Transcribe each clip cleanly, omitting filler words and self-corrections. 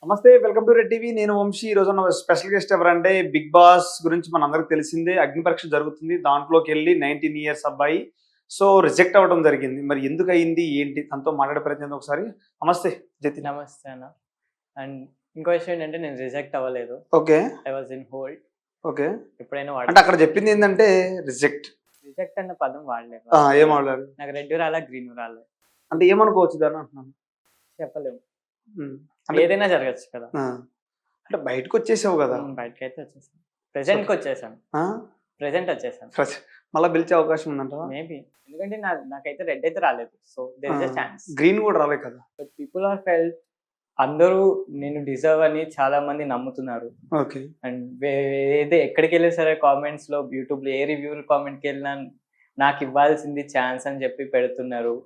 నమస్తే, welcome to red TV. నేను వంశీ. ఈ రోజు ఉన్న స్పెషల్ గెస్ట్ ఎవరంటే బిగ్ బాస్ గురించి మనందరికి తెలిసిందే. అగ్ని పరీక్ష జరుగుతుంది. దాంట్లోకి వెళ్ళి 19 ఇయర్స్ అబ్బాయి సో రిజెక్ట్ అవ్వడం జరిగింది. మరి ఎందుకు అయింది ఏంటి తనతో మాట్లాడే ప్రయత్నం ఒకసారి. నమస్తే జతిన్. నమస్తే అన్న. అండ్ ఇంకో విషయం ఏంటంటే నేను రిజెక్ట్ అవ్వలేదు. Okay, I was in hold. Okay. ఎప్పుడైనా అంటే అక్కడ చెప్పింది ఏంటంటే రిజెక్ట్ రిజెక్ట్ అన్న పదం వాడలేదు. ఏం వాడారు? నాకు రెడ్ రాలే, గ్రీన్ రాలే. అంటే ఏమనుకోవచ్చు దాన్ని అంటున్నాను. చెప్పలేము, అంటే ఏదైనా జరగచ్చు కదా. అంటే బయటకు వచ్చేసావు కదా. బయటకి అయితే వచ్చేసాను. ప్రెసెంట్కి వచ్చేసాను. ప్రెసెంట్ వచ్చేసాను. మళ్ళీ పిలిచే అవకాశం ఉందంటావా? మేబీ, ఎందుకంటే నాకైతే రెడ్ అయితే రాలేదు. So there is a chance. Green కూడా రాలే కదా. బట్ పీపుల్ ఆర్ ఫెల్ట్, అందరూ నేను డిజర్వ్ అని చాలా మంది నమ్ముతున్నారు. ఓకే. అండ్ ఏది ఎక్కడికి వెళ్ళినా సరే కామెంట్స్ లో, యూట్యూబ్ లో ఏ రివ్యూ కామెంట్కి వెళ్ళినా నాకు ఇవ్వాల్సింది ఛాన్స్ అని చెప్పి పెడుతున్నారు.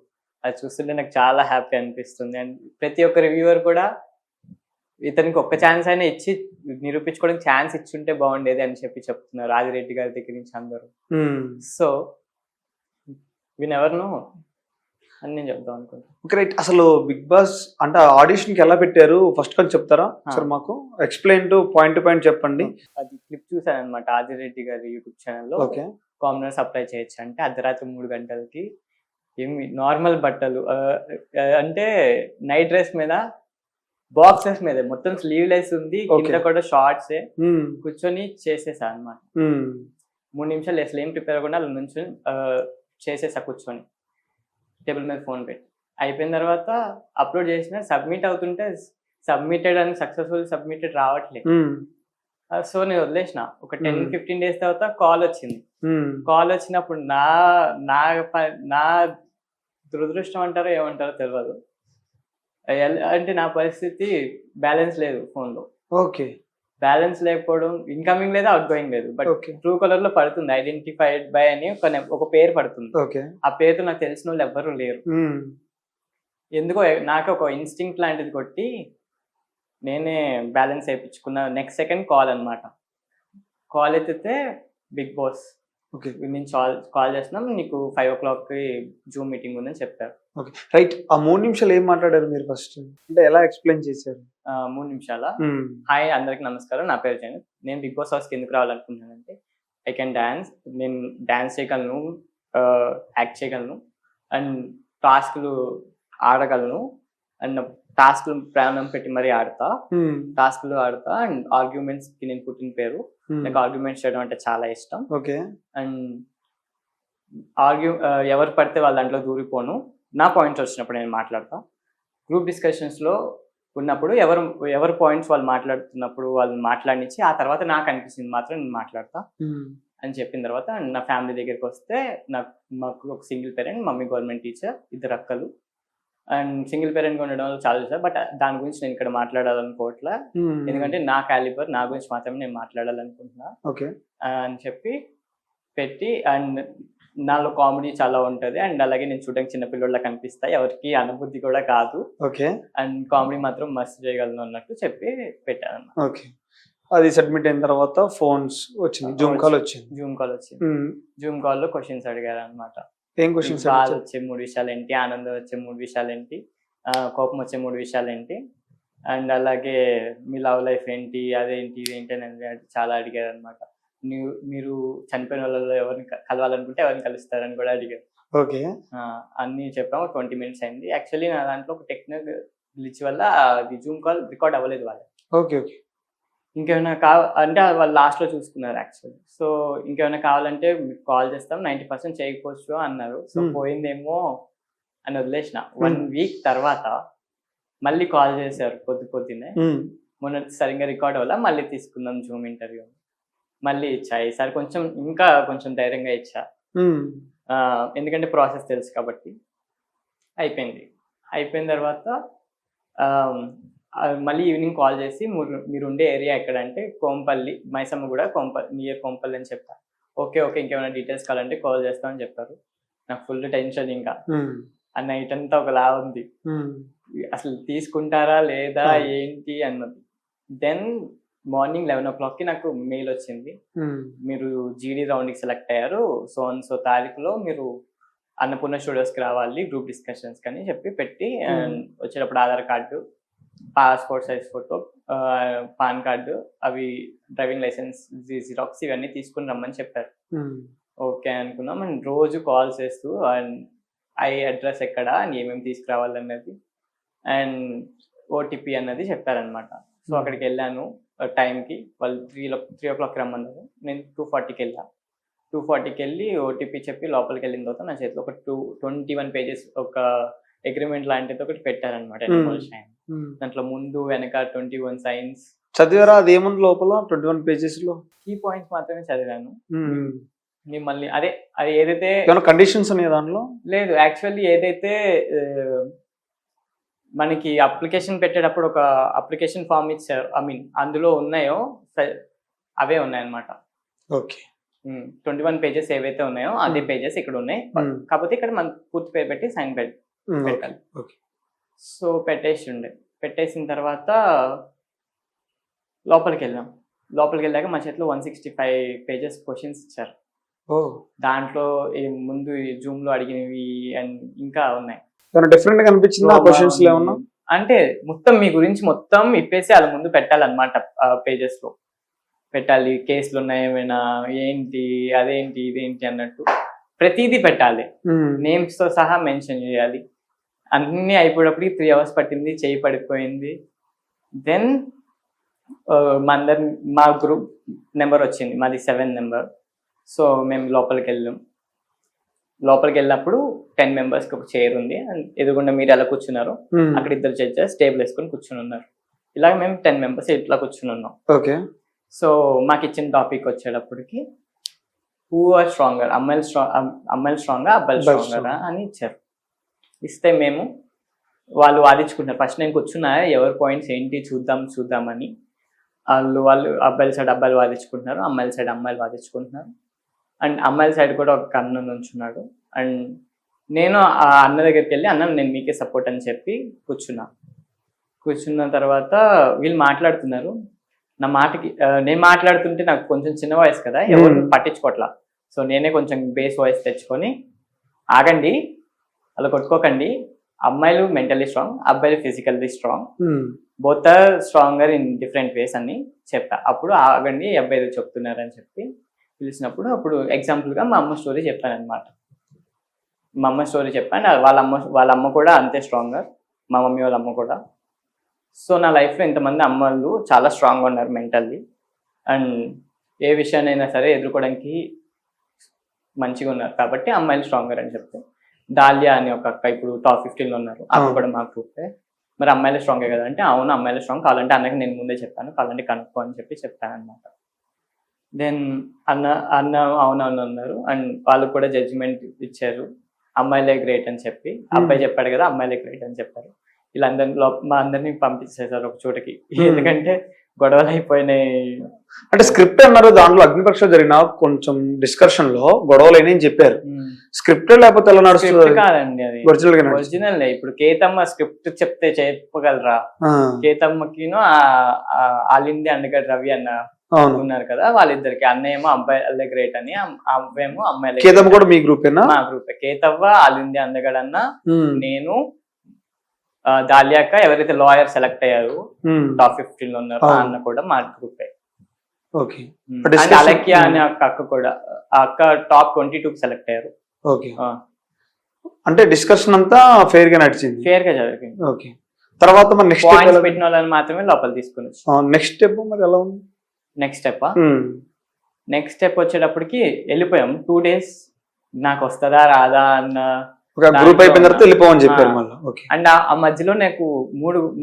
అది చూస్తుంటే నాకు చాలా హ్యాపీ అనిపిస్తుంది. అండ్ ప్రతి ఒక్క రివ్యూవర్ కూడా ఇతనికి ఒక్క ఛాన్స్ అయినా ఇచ్చి నిరూపించుకోవడానికి ఛాన్స్ ఇచ్చుంటే బాగుండేది అని చెప్పి చెప్తున్నారు ఆదిరెడ్డి గారి దగ్గర నుంచి అందరూ. సో వి నెవర్ నో అని నేను చెప్దాం అనుకుంటున్నాను. Okay, right. అసలు బిగ్ బాస్ అంటే ఆడిషన్ కి ఎలా పెట్టారు ఫస్ట్ కొంచెం చెప్తారా సార్? మాకు ఎక్స్ప్లెయిన్ టు పాయింట్ చెప్పండి. అది క్లిప్ చూసాను అనమాట ఆదిరెడ్డి గారి యూట్యూబ్ ఛానల్లో. ఓకే. కామనర్స్ అప్లై చేయొచ్చు అంటే అర్ధరాత్రి 3 గంటలకి ఏమి నార్మల్ బట్టలు అంటే నైట్ డ్రెస్ మీద, బాక్సెస్ మీద, మొత్తం స్లీవ్లెస్ ఉంది, కింద కూడా షార్ట్స్ కూర్చొని చేసేసా అనమాట. 3 నిమిషాలు అసలు ఏం ప్రిపేర్ అవ్వకుండా అలా నుంచి చేసేసా కూర్చొని, టేబుల్ మీద ఫోన్ పెట్టి. అయిపోయిన తర్వాత అప్లోడ్ చేసిన, సబ్మిట్ అవుతుంటే సబ్మిటెడ్ అని సక్సెస్ఫుల్ సబ్మిటెడ్ రావట్లేదు. సో నేను వదిలేసిన. ఒక 10-15 డేస్ తర్వాత కాల్ వచ్చింది. కాల్ వచ్చినప్పుడు నా దురదృష్టం అంటారో ఏమంటారో తెలియదు. అంటే నా పరిస్థితి బ్యాలెన్స్ లేదు ఫోన్ లో. ఓకే. బ్యాలెన్స్ లేకపోవడం, ఇన్కమింగ్ లేదు, అవుట్ గోయింగ్ లేదు. బట్ ట్రూ కలర్ లో పడుతుంది ఐడెంటిఫైడ్ బై అని ఒక పేరు పడుతుంది. ఆ పేరుతో నాకు తెలిసిన వాళ్ళు ఎవ్వరూ లేరు. ఎందుకో నాకు ఒక ఇన్స్టింక్ట్ లాంటిది కొట్టి నేనే బ్యాలెన్స్ వేయించుకున్న. నెక్స్ట్ సెకండ్ కాల్ అనమాట. కాల్ ఎత్తితే బిగ్ బాస్ నుంచి కాల్ చేస్తున్నాం, నీకు 5 o'clock జూమ్ మీటింగ్ ఉందని చెప్పారు. Okay, right. ఆ 3 నిమిషాలు ఏం మాట్లాడారు మీరు ఫస్ట్? అంటే ఎలా ఎక్స్ప్లెయిన్ చేశారు? 3 నిమిషాల హాయ్ అందరికి నమస్కారం, నా పేరు జైన్. నేను బిగ్ బాస్ హౌస్కి ఎందుకు రావాలనుకుంటున్నానంటే ఐ కెన్ డాన్స్. నేను డాన్స్ చేయగలను, యాక్ట్ చేయగలను, అండ్ టాస్క్లు ఆడగలను, అండ్ టాస్క్లు ప్రాణం పెట్టి మరీ ఆడతా, టాస్క్లు ఆడతా. అండ్ ఆర్గ్యుమెంట్స్ కి నేను పుట్టిన పేరు. నాకు ఆర్గ్యుమెంట్స్ చేయడం అంటే చాలా ఇష్టం. అండ్ ఎవరు పడితే వాళ్ళ దాంట్లో దూరిపోను. నా పాయింట్స్ వచ్చినప్పుడు నేను మాట్లాడతా. గ్రూప్ డిస్కషన్స్ లో ఉన్నప్పుడు ఎవరు పాయింట్స్ వాళ్ళు మాట్లాడుతున్నప్పుడు వాళ్ళని మాట్లాడినిచ్చి ఆ తర్వాత నాకు అనిపిస్తుంది మాత్రం నేను మాట్లాడతా అని చెప్పిన తర్వాత, నా ఫ్యామిలీ దగ్గరికి వస్తే మాకు ఒక single parent, mummy government teacher, 2 అక్కలు. అండ్ సింగిల్ పేరెంట్ గా ఉండడం వల్ల చాలా చూసా. బట్ దాని గురించి నేను ఇక్కడ మాట్లాడాలనుకోవట్లే, ఎందుకంటే నా క్యాలిబర్, నా గురించి మాత్రమే నేను మాట్లాడాలనుకుంటున్నా అని చెప్పి పెట్టి. అండ్ నాలో కామెడీ చాలా ఉంటది. అండ్ అలాగే నేను చూడడానికి చిన్నపిల్లల కనిపిస్తా, ఎవరికి అనుభూతి కూడా కాదు. అండ్ కామెడీ మాత్రం మస్తు చేయగలను అన్నట్టు చెప్పి పెట్టాను. అది సబ్మిట్ అయిన తర్వాత ఫోన్స్ వచ్చింది, జూమ్ కాల్ వచ్చింది. జూమ్ కాల్ లో క్వశ్చన్స్ అడిగారు అనమాట. ఏం క్వశ్చన్స్? బాధ వచ్చే 3 విషయాలు ఏంటి, ఆనందం వచ్చే 3 విషయాలు ఏంటి, కోపం వచ్చే 3 విషయాలు ఏంటి, అండ్ అలాగే మీ లవ్ లైఫ్ ఏంటి, అదేంటి ఇదేంటి అని చాలా అడిగారు అనమాట. మీరు చనిపోయిన వాళ్ళలో ఎవరిని కలవాలనుకుంటే ఎవరిని కలుస్తారని కూడా అడిగారు. అన్ని చెప్పాము. 20 minutes అయింది. యాక్చువల్లీ నా దాంట్లో ఒక టెక్నిక్ గ్లిచ్ వల్ల అది జూమ్ కాల్ రికార్డ్ అవ్వలేదు వాళ్ళకి. ఇంకేమైనా అంటే వాళ్ళు లాస్ట్ లో చూసుకున్నారు యాక్చువల్లీ. సో ఇంకేమైనా కావాలంటే మీకు కాల్ చేస్తాం, 90% చేయకపోవచ్చు అన్నారు. సో పోయిందేమో అని వదిలేసిన. 1 week తర్వాత మళ్ళీ కాల్ చేశారు పొద్దున్నే. మొన్న సరిగ్గా రికార్డ్ అవ్వాల, మళ్ళీ తీసుకుందాం జూమ్ ఇంటర్వ్యూ. మళ్ళీ ఇచ్చా. ఈసారి కొంచెం ధైర్యంగా ఇచ్చా, ఎందుకంటే ప్రాసెస్ తెలుసు కాబట్టి. అయిపోయిన తర్వాత మళ్ళీ ఈవినింగ్ కాల్ చేసి మీరు ఉండే ఏరియా ఎక్కడ అంటే కోంపల్లి, మైసమ్మ కూడా నియర్ కోంపల్లి అని చెప్పా. ఓకే ఇంకేమైనా డీటెయిల్స్ కావాలంటే కాల్ చేస్తామని చెప్పారు. నాకు ఫుల్ టెన్షన్. ఇంకా ఆ నైట్ అంతా ఒకలా ఉంది, అసలు తీసుకుంటారా లేదా ఏంటి అన్నది. దెన్ మార్నింగ్ 11 o'clock నాకు మెయిల్ వచ్చింది, మీరు జీడీ రౌండ్ కి సెలెక్ట్ అయ్యారు, సో తారీఖులో మీరు అన్నపూర్ణ స్టూడియోస్ కి రావాలి గ్రూప్ డిస్కషన్స్ అని చెప్పి పెట్టి, వచ్చేటప్పుడు Aadhaar card passport size photo, pan card, అవి డ్రైవింగ్ లైసెన్స్, జిరాక్స్ ఇవన్నీ తీసుకుని రమ్మని చెప్పారు. ఓకే అనుకున్నాం. అండ్ రోజు కాల్ చేస్తూ అండ్ అడ్రస్ ఎక్కడ అండ్ ఏమేమి తీసుకురావాలన్నది అండ్ ఓటీపీ అన్నది చెప్పారనమాట. సో అక్కడికి వెళ్ళాను టైంకి. వాళ్ళు 3 o'clock రమ్మన్నారు. నేను 2:40కి వెళ్ళా. 2:40కి వెళ్ళి ఓటీపీ చెప్పి లోపలికి వెళ్ళిన తర్వాత నా చేతిలో ఒక 21 pages ఒక అగ్రిమెంట్ లాంటిది ఒకటి పెట్టారనమాట. దాంట్లో ముందు వెనక 21 సైన్స్ చదివారా? అది ఏముంది లోపల 21 pages లో? కీ పాయింట్స్ మాత్రమే చదివాను. మిమ్మల్ని అదే అది ఏదైతే కండిషన్స్ ఉన్నాయి దాంట్లో లేదు. యాక్చువల్లీ ఏదైతే మనకి అప్లికేషన్ పెట్టేటప్పుడు ఒక అప్లికేషన్ ఫామ్ ఇచ్చారు, ఐ మీన్ అందులో ఉన్నాయో అవే ఉన్నాయన్నమాట. ఓకే. 21 pages ఏవైతే ఉన్నాయో అదే పేజెస్ ఇక్కడ ఉన్నాయి. కాకపోతే ఇక్కడ మన పూర్తి పేరు పెట్టి సైన్ పెట్టాలి. సో పెట్టేసిన తర్వాత లోపలికి వెళ్ళాక మా చేతిలో 165 pages క్వశ్చన్స్ ఇచ్చారు. దాంట్లో ముందు జూమ్ లో అడిగినవి అండ్ ఇంకా ఉన్నాయి. డిఫరెంట్ గా అనిపించింది ఆ క్వశ్చన్స్ లో ఏమన్నా? అంటే మొత్తం మీ గురించి మొత్తం ఇప్పేసి వాళ్ళ ముందు పెట్టాలన్నమాట. పేజెస్ లో పెట్టాలి, కేసులు ఉన్నాయి ఏమైనా, ఏంటి అదేంటి ఇదేంటి అన్నట్టు ప్రతిదీ పెట్టాలి. నేమ్స్ తో సహా మెన్షన్ చేయాలి. అన్ని అయిపోయేటప్పటికి 3 hours పట్టింది, చేయి పడిపోయింది. దెన్ మా గ్రూప్ నెంబర్ వచ్చింది, మాది 7 నెంబర్. సో మేము లోపలికి వెళ్ళినప్పుడు 10 members ఒక చైర్ ఉంది. అండ్ ఎదుగుండా మీరు ఎలా కూర్చున్నారు, అక్కడ 2 judges టేబుల్ వేసుకొని కూర్చుని ఉన్నారు. ఇలాగ మేము 10 members ఇట్లా కూర్చుని ఉన్నాం. ఓకే. సో మాకు ఇచ్చిన టాపిక్ వచ్చేటప్పటికి హూ ఆర్ స్ట్రాంగర్, అమ్మాయిలు స్ట్రాంగా అబ్బాయిలు స్ట్రాంగరా అని ఇచ్చారు. ఇస్తే వాళ్ళు వాదించుకుంటారు. ఫస్ట్ నేను కూర్చున్నా ఎవరి పాయింట్స్ ఏంటి చూద్దామని. వాళ్ళు అబ్బాయిల సైడ్ అబ్బాయిలు వాదించుకుంటున్నారు, అమ్మాయిల సైడ్ అమ్మాయిలు వాదించుకుంటున్నారు. అండ్ అమ్మాయిల సైడ్ కూడా ఒక అన్న నుంచున్నాడు. అండ్ నేను ఆ అన్న దగ్గరికి వెళ్ళి, అన్న నేను మీకే సపోర్ట్ అని చెప్పి కూర్చున్న తర్వాత వీళ్ళు మాట్లాడుతున్నారు. నా మాటకి నేను మాట్లాడుతుంటే నాకు కొంచెం చిన్న వాయిస్ కదా, ఎవరు పట్టించుకోవట్లా. సో నేనే కొంచెం బేస్ వాయిస్ తెచ్చుకొని, ఆగండి అలా కొట్టుకోకండి, అమ్మాయిలు మెంటల్లీ స్ట్రాంగ్, అబ్బాయిలు physically strong, both are stronger in different ways అని చెప్పా. అప్పుడు ఆగండి అబ్బాయిలు చెప్తున్నారు అని చెప్పి పిలిచినప్పుడు అప్పుడు ఎగ్జాంపుల్గా మా అమ్మ స్టోరీ చెప్పాను అనమాట. మా అమ్మ స్టోరీ చెప్పాను. వాళ్ళ అమ్మ కూడా అంతే స్ట్రాంగర్, మా మమ్మీ వాళ్ళ అమ్మ కూడా. సో నా లైఫ్లో ఇంతమంది అమ్మలు చాలా స్ట్రాంగ్గా ఉన్నారు మెంటల్లీ. అండ్ ఏ విషయాన్నైనా సరే ఎదుర్కోవడానికి మంచిగా ఉన్నారు కాబట్టి అమ్మాయిలు స్ట్రాంగర్ అని చెప్తే, దాలియా అని ఒక అక్క ఇప్పుడు టాప్ 15లో ఉన్నారు, అక్క కూడా మా గ్రూపే. మరి అమ్మాయిలు స్ట్రాంగే కదా అంటే, అవును అమ్మాయిలు స్ట్రాంగ్, కావాలంటే అన్నకి నేను ముందే చెప్పాను, కావాలంటే కనుక్కో అని చెప్పాను అనమాట. దెన్ అన్న అవునవును అన్నారు. అండ్ వాళ్ళు కూడా జడ్జిమెంట్ ఇచ్చారు, అమ్మాయిలే గ్రేట్ అని చెప్పి. అబ్బాయి చెప్పాడు కదా అమ్మాయిలే గ్రేట్ అని చెప్పారు. వీళ్ళందరినీ మా అందరినీ పంపించేశారు ఒక చోటకి, ఎందుకంటే గొడవలు అయిపోయినాయి. అంటే స్క్రిప్ట్ అన్నారు, దాంట్లో అగ్నిపరీక్ష జరిగిన కొంచెం డిస్కషన్ లో గొడవలు అయినాయని చెప్పారు. స్క్రిప్ట్ లేకపోతే ఎలా నడుస్తుంది? కాదండి, అది ఒరిజినల్. ఇప్పుడు కేతమ్మ స్క్రిప్ట్ చెప్తే చెప్పగలరా? కేతమ్మకిను ఆల్ ఇండియా అండగడ్ రవి అన్న ఉన్నారు కదా, వాళ్ళిద్దరికి. అన్నయ్య ఏమో అబ్బాయిలే గ్రేట్ అని, అబ్బాయేమో అమ్మాయిలే. కేతమ్మ కూడా మీ గ్రూపేనా? మా గ్రూపే. కేతవ్వ, ఆల్ ఇండియా అందగడ్ అన్న, నేను, దాలియాక, ఎవరైతే లాయర్ సెలెక్ట్ అయ్యారు టాప్ 15 లో ఉన్నారు అన్న కూడా మా గ్రూపే. అలక్య అనే అక్క కూడా, ఆ అక్క టాప్ 22 సెలెక్ట్ అయ్యారు. అంటే డిస్కషన్ అంతా ఫెయిర్ గా నడిచింది, ఫెయిర్ గా జరిగింది. ఓకే. తర్వాత మరి నెక్స్ట్ పాయింట్స్ పెట్టిన వాళ్ళని మాత్రమే లోపల తీసుకుని. నెక్స్ట్ స్టెప్ మరి ఎలా ఉంది? నెక్స్ట్ స్టెప్ వచ్చేటప్పటికి వెళ్ళిపోయాం. 2 days నాకు వస్తుందా రాదా అన్న గ్రూప్ అయిపోయిన తర్వాత వెళ్ళిపోవని చెప్పారు. అండ్ ఆ మధ్యలో నాకు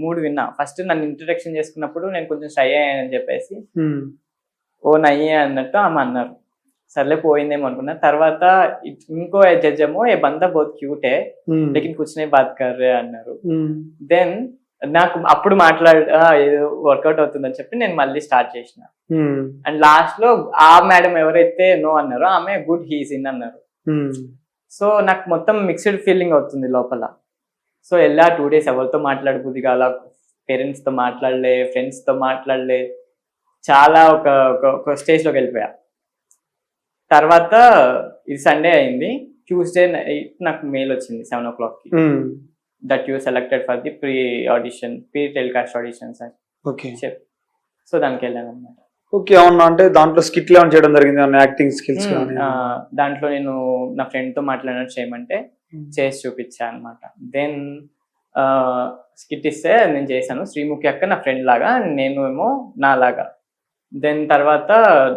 మూడు విన్నా. ఫస్ట్ నన్ను ఇంట్రడక్షన్ చేసుకున్నప్పుడు నేను కొంచెం షై అయ్యానని చెప్పేసి, ఓ నయ్యే అన్నట్టు ఆమె అన్నారు. సర్లే పోయిందేమో అనుకున్నా. తర్వాత ఇంకో జడ్జ్ ఏమో ఏ బందా బహుత్ క్యూట్ హై లేకిన్ కుచ్ నహీ బాత్ కర్ రే అన్నారు. దెన్ నాకు అప్పుడు ఏదో వర్కౌట్ అవుతుందని చెప్పి నేను మళ్ళీ స్టార్ట్ చేసిన. అండ్ లాస్ట్ లో ఆ మేడం ఎవరైతే నో అన్నారో ఆమె గుడ్ హీస్ ఇన్ అన్నారు. సో నాకు మొత్తం మిక్స్డ్ ఫీలింగ్ అవుతుంది లోపల. సో వెళ్ళా 2 days ఎవరితో మాట్లాడబుద్ది కాల, పేరెంట్స్ తో మాట్లాడలే, ఫ్రెండ్స్ తో మాట్లాడలే, చాలా ఒక స్టేజ్ లోకి వెళ్ళిపోయా. తర్వాత ఇది సండే అయింది, ట్యూస్డే నైట్ నాకు మెయిల్ వచ్చింది 7 o'clock కి. That you selected for the pre telecast auditions అని ఓకే చెప్పి సో దానికి వెళ్ళాను అనమాట. ఓకే. అవునా, అంటే దాంట్లో స్కిట్లు ఏమైనా చేయడం జరిగింది, ఏమన్నా యాక్టింగ్ స్కిల్స్ కానీ? దాంట్లో నేను నా ఫ్రెండ్తో మాట్లాడినట్టు చేయమంటే చేసి చూపించా అనమాట. దెన్ స్కిట్ ఇస్తే నేను చేశాను. శ్రీముఖి అక్క నా ఫ్రెండ్ లాగా, నేను ఏమో నా లాగా. దెన్ తర్వాత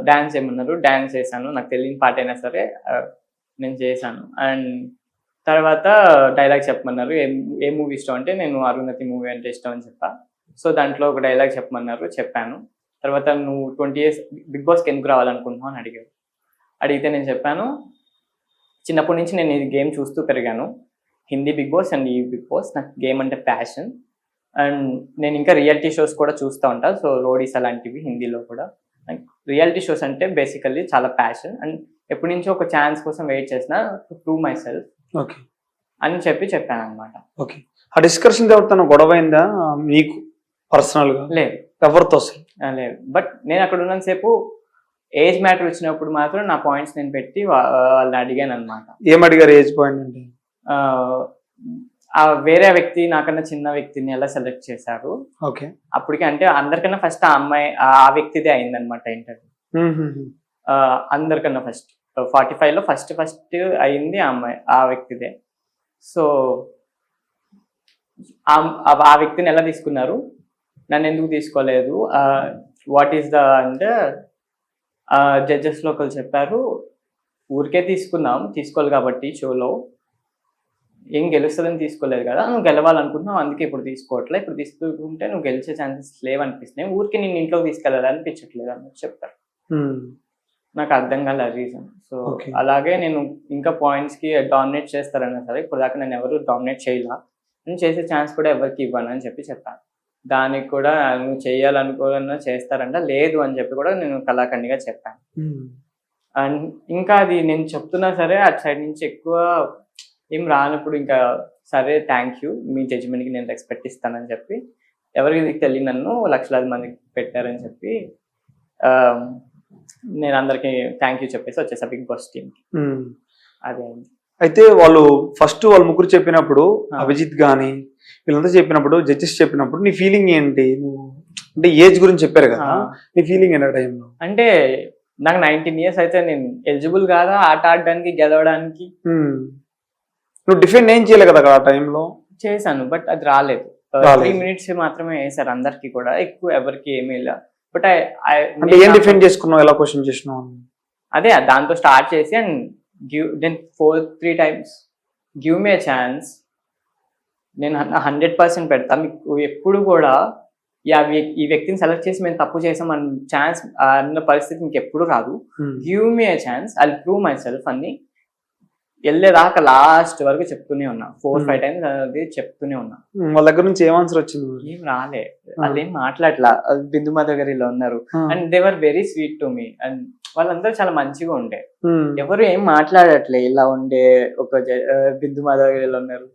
డాన్స్ ఏమన్నారు, డాన్స్ చేశాను. నాకు తెలియని పాట అయినా సరే నేను చేశాను. అండ్ తర్వాత డైలాగ్ చెప్పమన్నారు. ఏ మూవీ ఇష్టం అంటే నేను అరుంధతి మూవీ అంటే ఇష్టం అని చెప్పా. సో దాంట్లో ఒక డైలాగ్ చెప్పమన్నారు, చెప్పాను. తర్వాత నువ్వు 20 years బిగ్ బాస్కి ఎందుకు రావాలనుకుంటున్నావు అని అడిగారు. అడిగితే నేను చెప్పాను, చిన్నప్పటి నుంచి నేను ఈ గేమ్ చూస్తూ పెరిగాను, హిందీ బిగ్ బాస్ అండ్ ఈ బిగ్ బాస్. నాకు గేమ్ అంటే ప్యాషన్. అండ్ నేను ఇంకా రియాలిటీ షోస్ కూడా చూస్తూ ఉంటాను. సో రోడీస్ అలాంటివి హిందీలో కూడా. రియాలిటీ షోస్ అంటే బేసికల్లీ చాలా ప్యాషన్. అండ్ ఎప్పటి నుంచో ఒక ఛాన్స్ కోసం వెయిట్ చేసిన, to prove my self okay అని చెప్పాను అనమాట. ఓకే. ఆ డిస్కషన్ ఎవరితో గొడవ అయిందా మీకు పర్సనల్ గా? లేదు, ఎవరితో అసలు లేదు. బట్ నేను అక్కడ ఉన్నంతసేపు ఏజ్ మ్యాటర్ వచ్చినప్పుడు మాత్రం నా పాయింట్స్ నేను పెట్టి వాళ్ళని అడిగాను అనమాట. ఏమడిగారు ఏజ్ పాయింట్ అంటే? ఆ వేరే వ్యక్తి నాకన్నా చిన్న వ్యక్తిని ఎలా సెలెక్ట్ చేశారు, ఓకే. అప్పటికి అంటే అందరికన్నా ఫస్ట్ ఆ అమ్మాయి ఆ వ్యక్తిదే అయిందనమాట ఇంటర్వ్యూ. అందరికన్నా ఫస్ట్ 45 లో ఫస్ట్ అయింది ఆ అమ్మాయి, ఆ వ్యక్తిదే. సో ఆ వ్యక్తిని ఎలా తీసుకున్నారు, నన్ను ఎందుకు తీసుకోలేదు, వాట్ ఈస్ ద అంటే జడ్జెస్ లో ఒకరు చెప్పారు, ఊరికే తీసుకోవాలి కాబట్టి షోలో ఏం గెలుస్తుందని తీసుకోలేదు కదా, నువ్వు గెలవాలనుకుంటున్నావు అందుకే ఇప్పుడు తీసుకోవట్లే, ఇప్పుడు తీసుకుంటే నువ్వు గెలిచే ఛాన్సెస్ లేవనిపిస్తున్నాయి, ఊరికి నేను ఇంట్లోకి తీసుకెళ్ళాలి అనిపించట్లేదు అని చెప్పారు. నాకు అర్థం కాలే రీజన్. సో అలాగే నేను ఇంకా పాయింట్స్ కి డామినేట్ చేస్తారన్నా సరే ఇప్పుడు దాకా నేను ఎవరు డామినేట్ చేయలా, నేను చేసే ఛాన్స్ కూడా ఎవరికి ఇవ్వను అని చెప్పాను. దానికి కూడా నువ్వు చేయాలనుకోవాలన్నా చేస్తారంట, లేదు అని చెప్పి కూడా నేను కళాఖండిగా చెప్పాను. అండ్ ఇంకా అది నేను చెప్తున్నా సరే అటు సైడ్ నుంచి ఎక్కువ ఏం రానప్పుడు ఇంకా సరే థ్యాంక్ యూ, మీ జడ్జిమెంట్కి నేను రెస్పెక్ట్ ఇస్తానని చెప్పి ఎవరికి తెలియని నన్ను లక్షలాది మందికి పెట్టారని చెప్పి నేను అందరికి థ్యాంక్ యూ చెప్పేసి వచ్చేసా బిగ్ బాస్ టీమ్కి. అదే అయితే వాళ్ళు ముగ్గురు చెప్పినప్పుడు, అభిజిత్ గాని వీళ్ళంతా చెప్పినప్పుడు, జడ్జెస్ చెప్పినప్పుడు నీ ఫీలింగ్ ఏంటి? నువ్వు అంటే ఏజ్ గురించి చెప్పారు కదా, నీ ఫీలింగ్ ఏంటి ఆ టైంలో? అంటే నాకు 19 years అయితే నేను ఎలిజిబుల్ కాదా ఆట ఆడడానికి, గెలవడానికి? నువ్వు డిఫెండ్ ఏం చేయలే కదా ఆ టైంలో? చేశాను, బట్ అది రాలేదు. 3 minutes మాత్రమే వేసారు అందరికి కూడా, ఎక్కువ ఎవరికి ఏమీ ఇలా. బట్ అంటే ఏం డిఫెండ్ చేసుకున్నావు, ఎలా క్వశ్చన్ చేసినావు? అదే దాంతో స్టార్ట్ చేసి and then 3 times give me a chance, నేను 100% పెడతా మీకు ఎప్పుడు కూడా. ఈ వ్యక్తిని సెలెక్ట్ చేసి మేము తప్పు చేసాం అన్న ఛాన్స్ అన్న పరిస్థితి మీకు ఎప్పుడు రాదు. Give me a chance, I will prove my self అని వెళ్ళేదాకా లాస్ట్ వరకు చెప్తూనే ఉన్నా. 4-5 times అది చెప్తూనే ఉన్నా. వాళ్ళ దగ్గర నుంచి ఏం ఆన్సర్ వచ్చింది? ఏం రాలే, వాళ్ళేం మాట్లాడలా. బిందు మాధవ్ గారు ఇలా ఉన్నారు and they were very sweet to me. And వాళ్ళందరూ చాలా మంచిగా ఉండే, ఎవరు ఏం మాట్లాడట్లే. ఇలా ఉండే ఒక బిందు మాధవ్ గారు ఇలా ఉన్నారు,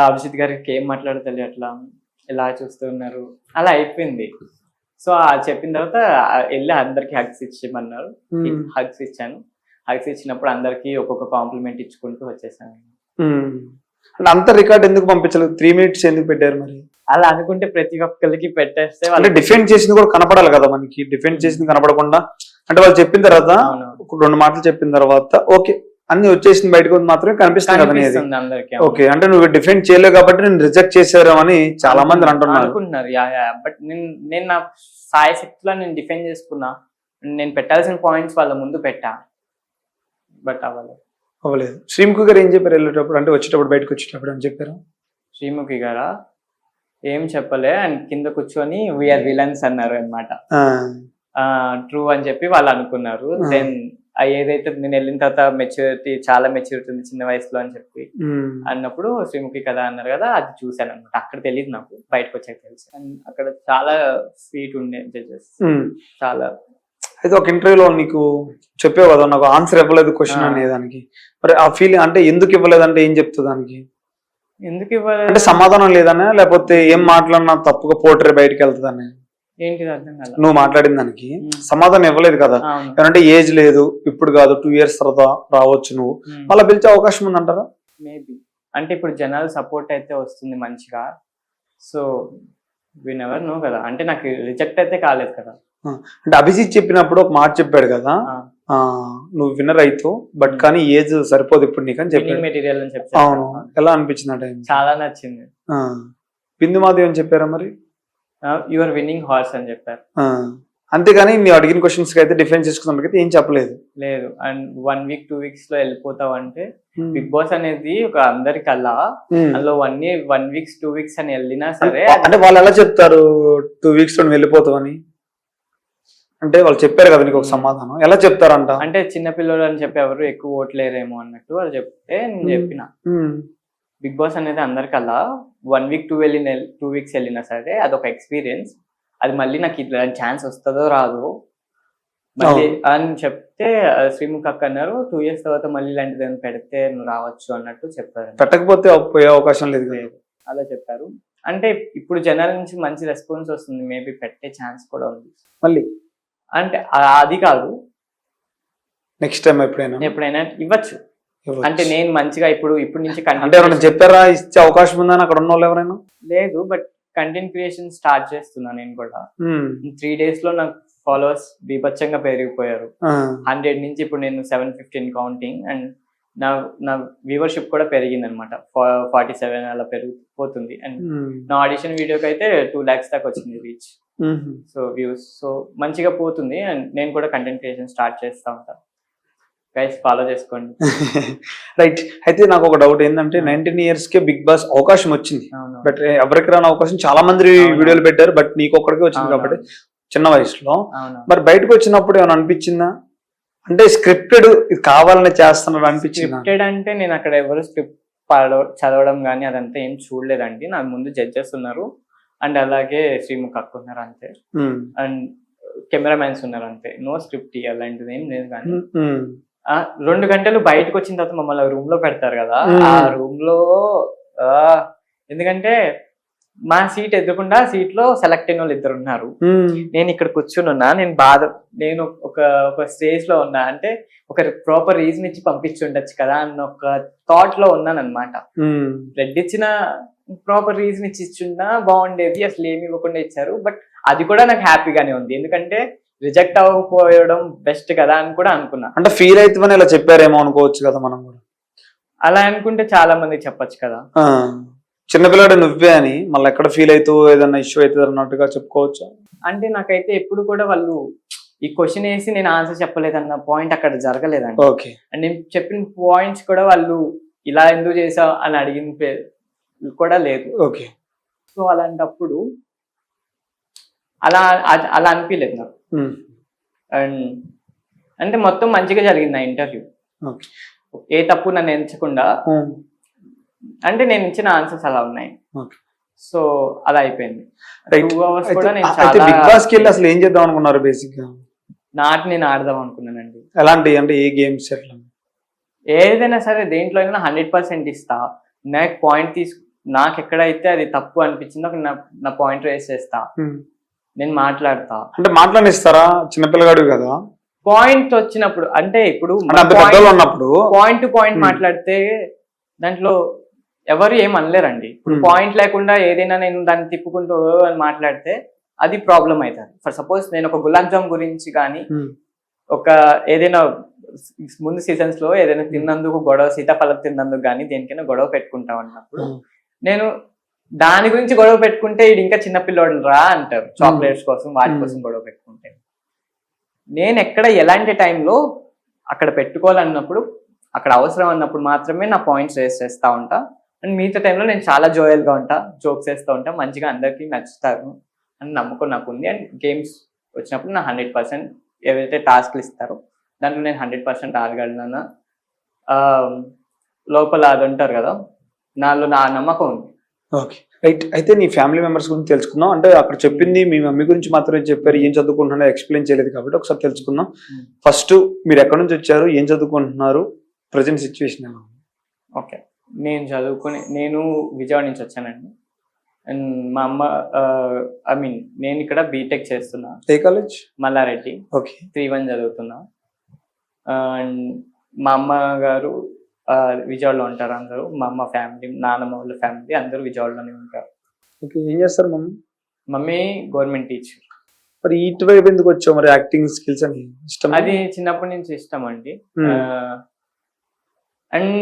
అభిజిత్ గారికి ఏం మాట్లాడతలే, అట్లా ఇలా చూస్తూ ఉన్నారు. అలా అయిపోయింది. సో చెప్పిన తర్వాత వెళ్ళి అందరికి హగ్స్ ఇచ్చేయమన్నారు, హగ్స్ ఇచ్చాను. హగ్స్ ఇచ్చినప్పుడు అందరికి ఒక్కొక్క కాంప్లిమెంట్ ఇచ్చుకుంటూ వచ్చేసాను. అంత రికార్డ్ ఎందుకు పంపించలేదు? 3 minutes ఎందుకు పెట్టారు మరి? అలా అనుకుంటే ప్రతి ఒక్కరికి పెట్టేస్తే వాళ్ళు డిఫెండ్ చేసింది కూడా కనపడాలి కదా మనకి. డిఫెండ్ చేసింది కనపడకుండా అంటే వాళ్ళు చెప్పిన తర్వాత 2 మాటలు చెప్పిన తర్వాత ఓకే అన్ని వచ్చేసింది బయటకు మాత్రమే కనిపిస్తుంది కదా అందరికి. ఓకే, అంటే నువ్వు డిఫెండ్ చేయలేవు కాబట్టి నేను రిజెక్ట్ చేశారు అని చాలా మంది అనుకుంటున్నారు. బట్ నేను నా సాయి శక్తిలో నేను డిఫెండ్ చేసుకున్నా, నేను పెట్టాల్సిన పాయింట్స్ వాళ్ళ ముందు పెట్టా, బట్ అవ్వలేదు. శ్రీముఖి గారు ఏం చెప్పారు వెళ్ళేటప్పుడు, అంటే వచ్చేటప్పుడు బయటకు వచ్చేటప్పుడు అని చెప్పారు? శ్రీముఖి గారా ఏం చెప్పలే, అండ్ కింద కూర్చొని వీఆర్ విలన్స్ అన్నారు అనమాట. ట్రూ అని చెప్పి వాళ్ళు అనుకున్నారు. దెన్ ఏదైతే నేను వెళ్ళిన తర్వాత మెచ్యూరిటీ చాలా మెచ్యూరిటీ ఉంది చిన్న వయసులో అని చెప్పి అన్నప్పుడు శ్రీముఖి కదా అన్నారు కదా, అది చూశాను అనమాట. అక్కడ తెలియదు నాకు, బయటకు వచ్చాక తెలుసు. అండ్ అక్కడ చాలా స్వీట్ ఉండే జడ్జెస్, చాలా. అయితే ఒక ఇంటర్వ్యూలో నీకు చెప్పావు కదా, నాకు ఆన్సర్ ఇవ్వలేదు క్వశ్చన్ అనేదానికి, మరి ఆ ఫీలింగ్ అంటే ఎందుకు ఇవ్వలేదు అంటే ఏం చెప్తుంది దానికి? ఎందుకు ఇవ్వలేదు అంటే సమాధానం లేదనే, లేకపోతే ఏం మాట్లాడినా తప్పుగా పోర్ట్రే బయటకు వెళ్తుందని? ఏంటిది అర్థం కాదు. నువ్వు మాట్లాడిన దానికి సమాధానం ఇవ్వలేదు కదా, అంటే ఏజ్ లేదు ఇప్పుడు కాదు 2 years తర్వాత రావచ్చు, నువ్వు మళ్ళీ పిలిచే అవకాశం ఉందంటారా? మేబీ అంటే ఇప్పుడు జనాలు సపోర్ట్ అయితే వస్తుంది మంచిగా. సో వి నెవర్ నో కదా, అంటే నాకు రిజెక్ట్ అయితే కాలేదు కదా. అంటే అభిజిత్ చెప్పినప్పుడు ఒక మాట చెప్పాడు కదా, ఆ, నువ్వు విన్నర్ అవుతావు బట్ కానీ ఏజ్ సరిపోదు ఇప్పుడు నీకు అని చెప్పాడు. మెటీరియల్ అని అవును, చెప్పి ఎలా అనిపించింది ఆ టైం? చాలా నచ్చింది. బిందు మాధవ్ అని చెప్పారా మరి? యువర్ విన్నింగ్ హార్స్ అని చెప్పారు. అంతేగాని నువ్వు అడిగిన క్వశ్చన్స్ కి అయితే డిఫెన్స్ చేసుకున్నప్పుడు ఏం చెప్పలేదు. లేదు, అండ్ 1 week 2 weeks లో వెళ్ళిపోతావు అంటే బిగ్ బాస్ అనేది ఒక అందరికల్లా అందులో 1 week 2 weeks అని వెళ్ళినా సరే. అంటే వాళ్ళు ఎలా చెప్తారు 2 weeks లో వెళ్ళిపోతావు అని? అంటే వాళ్ళు చెప్పారు కదా నీకు ఒక సమాధానం, ఎలా చెప్తారంట? అంటే చిన్న పిల్లలు అని చెప్పి ఎవరు ఎక్కువ ఓట్లేరేమో అన్నట్టు వాళ్ళు చెప్తే నేను చెప్పిన బిగ్ బాస్ అనేది అందరికల్లా 1 week 2 weeks వెళ్ళినా సరే అదొక ఎక్స్పీరియన్స్. అది మళ్ళీ నాకు ఇట్లాంటి ఛాన్స్ వస్తుందో రాదో మళ్ళీ అని చెప్తే శ్రీముఖ్ అక్క అన్నారు 2 years తర్వాత మళ్ళీ ఇలాంటిది ఏమైనా పెడితే నువ్వు రావచ్చు అన్నట్టు చెప్పారు. పెట్టకపోతే పోయే అవకాశం లేదు అలా చెప్పారు. అంటే ఇప్పుడు జనాల నుంచి మంచి రెస్పాన్స్ వస్తుంది, మేబీ పెట్టే ఛాన్స్ కూడా ఉంది మళ్ళీ. అంటే అది కాదు, నెక్స్ట్ టైం ఎప్పుడైనా ఇవ్వచ్చు. అంటే నేను మంచిగా ఇప్పుడు నుంచి అంటే ఎవరైనా చెప్పారా ఇచ్చే అవకాశం ఉందని అక్కడ ఉన్న వాళ్ళు ఎవరైనా? లేదు, బట్ కంటెంట్ క్రియేషన్ స్టార్ట్ చేస్తున్నా నేను కూడా. 3 days లో నాకు ఫాలోవర్స్ బీభత్సంగా పెరిగిపోయారు. 100 నుంచి ఇప్పుడు నేను 715 కౌంటింగ్. అండ్ నా వ్యూవర్షిప్ కూడా పెరిగింది అనమాట, 47 అలా పెరిగిపోతుంది. అండ్ నా ఆడిషన్ వీడియోకి అయితే 2 lakhs దాకా వచ్చింది రీచ్. సో వ్యూస్, సో మంచిగా పోతుంది. అండ్ నేను కూడా కంటెంట్ క్రియేషన్ స్టార్ట్ చేస్తా ఉంటాను, గైస్ ఫాలో చేసుకోండి. రైట్. అయితే నాకు ఒక డౌట్ ఏంటంటే 19 years కే బిగ్ బాస్ అవకాశం వచ్చింది, బట్ ఎవరికి రాని అవకాశం చాలా మంది వీడియోలు పెట్టారు, బట్ నీకు ఒక్కడికే వచ్చింది కాబట్టి చిన్న వయసులో. మరి బయటకు వచ్చినప్పుడు ఏమైనా అనిపించిందా? అంటే స్క్రిప్టెడ్ ఇది కావాలని చేస్తున్నారు అనిపించింది? స్క్రిప్టెడ్ అంటే నేను అక్కడ ఎవరు స్క్రిప్ట్ చదవడం కానీ అదంతా ఏం చూడలేదండి. నా ముందు జడ్జెస్ ఉన్నారు అండ్ అలాగే శ్రీముఖ్ అక్క ఉన్నారు అంతే, అండ్ కెమెరామ్యాన్స్ ఉన్నారు అంతే. నో స్క్రిప్ట్ అలాంటిది ఏం లేదు. కానీ 2 గంటలు బయటకు వచ్చిన తర్వాత మమ్మల్ని రూమ్ లో పెడతారు కదా, ఆ రూమ్ లో ఎందుకంటే మా సీట్ ఎదురకుండా సీట్ లో సెలెక్ట్ అయిన వాళ్ళు 2 ఉన్నారు. నేను ఇక్కడ కూర్చుని ఉన్నా, నేను ఒక స్టేజ్ లో ఉన్నా, అంటే ఒక ప్రాపర్ రీజన్ ఇచ్చి పంపించి ఉండొచ్చు కదా అన్న ఒక థాట్ లో ఉన్నాను అనమాట. రెడ్ ఇచ్చిన ప్రాపర్ రీజన్ ఇచ్చిన్నా బాగుండేది, అసలు ఏమి ఇవ్వకుండా ఇచ్చారు. బట్ అది కూడా నాకు హ్యాపీగానే ఉంది, ఎందుకంటే రిజెక్ట్ అవ్వకపోవడం బెస్ట్ కదా అని కూడా అనుకున్నా. అంటే ఫీల్ అవుతుందని ఇలా చెప్పారేమో అనుకోవచ్చు కదా మనం కూడా. అలా అనుకుంటే చాలా మందికి చెప్పొచ్చు కదా, చిన్నపిల్లాడు నువ్వే అని, మళ్ళీ ఎక్కడ ఫీల్ అవుతావు ఏదన్నా ఇష్యూ అవుతుంది అన్నట్టుగా చెప్పుకోవచ్చు. అంటే నాకైతే ఎప్పుడు కూడా వాళ్ళు ఈ క్వశ్చన్ వేసి నేను ఆన్సర్ చెప్పలేదన్న పాయింట్ అక్కడ జరగలేదండి. ఓకే. అండ్ నేను చెప్పిన పాయింట్స్ కూడా వాళ్ళు ఇలా ఎందుకు చేసావు అని అడిగిన కూడా లేదు. ఓకే. సో అలాంటప్పుడు అలా అనిపించలేదు నాకు. అండ్ అంటే మొత్తం మంచిగా జరిగింది నా ఇంటర్వ్యూ, ఏ తప్పు నన్ను ఎంచకుండా. అంటే నేను ఇచ్చిన ఆన్సర్స్ అలా ఉన్నాయి, సో అలా అయిపోయింది. 2 hours కూడా నేను చాలా బిగ్ బాస్ కి వెళ్ళి అసలు ఏం చేద్దాం అనుకున్నారు? బేసిక్ గా నేను ఆడదాం అనుకున్నానండి. ఎలాంటి అంటే ఏ గేమ్స్? ఎట్లా? ఏదైనా సరే దేంట్లో అయినా 100% ఇస్తా. నాకు పాయింట్ నాకు ఎక్కడైతే అది తప్పు అనిపించిందో నా పాయింట్ రేస్ చేస్తా, నేను మాట్లాడతా. అంటే మాట్లాడిస్తారా? చిన్నపిల్లగాడు కదా, పాయింట్ వచ్చినప్పుడు అంటే ఇప్పుడు పాయింట్ టు పాయింట్ మాట్లాడితే దాంట్లో ఎవరు ఏం అనలేరండి. పాయింట్ లేకుండా ఏదైనా నేను దాన్ని తిప్పుకుంటూ అని మాట్లాడితే అది ప్రాబ్లం అవుతుంది. ఫర్ సపోజ్ నేను ఒక గులాబ్ జామ్ గురించి కానీ ఒక ఏదైనా ముందు సీజన్స్ లో ఏదైనా తిన్నందుకు గొడవ, సీతాఫలం తిన్నందుకు కానీ దేనికైనా గొడవ పెట్టుకుంటాం అన్నప్పుడు నేను దాని గురించి గొడవ పెట్టుకుంటే ఇది ఇంకా చిన్నపిల్లోడు రా అంటారు, చాక్లెట్స్ కోసం వాటి కోసం గొడవ పెట్టుకుంటే. నేను ఎక్కడ ఎలాంటి టైంలో అక్కడ పెట్టుకోవాలన్నప్పుడు, అక్కడ అవసరం అన్నప్పుడు మాత్రమే నా పాయింట్స్ రేస్ చేస్తూ ఉంటా. అండ్ మిగతా టైంలో నేను చాలా జోయల్గా ఉంటా, జోక్స్ వేస్తూ ఉంటా, మంచిగా అందరికీ నచ్చుతాను అని నమ్మకం నాకు ఉంది. అండ్ గేమ్స్ వచ్చినప్పుడు నా 100% ఏవైతే టాస్క్లు ఇస్తారో దాంట్లో నేను 100% ఆడగలను లోపల అది ఉంటారు కదా, నాలో నా నమ్మకం ఉంది. Okay, right. అయితే నీ ఫ్యామిలీ మెంబర్స్ గురించి తెలుసుకుందాం. అంటే అక్కడ చెప్పింది మీ మమ్మీ గురించి మాత్రమే చెప్పారు, ఏం చదువుకుంటున్నారో ఎక్స్ప్లెయిన్ చేయలేదు కాబట్టి ఒకసారి తెలుసుకుందాం. ఫస్ట్ మీరు ఎక్కడి నుంచి వచ్చారు, ఏం చదువుకుంటున్నారు, ప్రజెంట్ సిచ్యువేషన్ ఎలా? ఓకే, నేను విజయవాడ నుంచి వచ్చానండి. అండ్ మా అమ్మ నేను ఇక్కడ బీటెక్ చేస్తున్నా. ఏ కాలేజ్? మల్లారెడ్డి. ఓకే. 3-1 చదువుతున్నా. అండ్ మా అమ్మ గారు విజయవాడలో ఉంటారు అందరూ. మా అమ్మ ఫ్యామిలీ, నాన్నమ్మ వాళ్ళ ఫ్యామిలీ అందరూ విజయవాడలోనే ఉంటారు. ఓకే, ఏం చేస్తారు మమ్మీ? Mummy government teacher. మరి ఇటువైపు ఎందుకు వచ్చావు? మరి యాక్టింగ్ స్కిల్స్ అని ఇష్టం? అది చిన్నప్పటి నుంచి ఇష్టం అండి. అండ్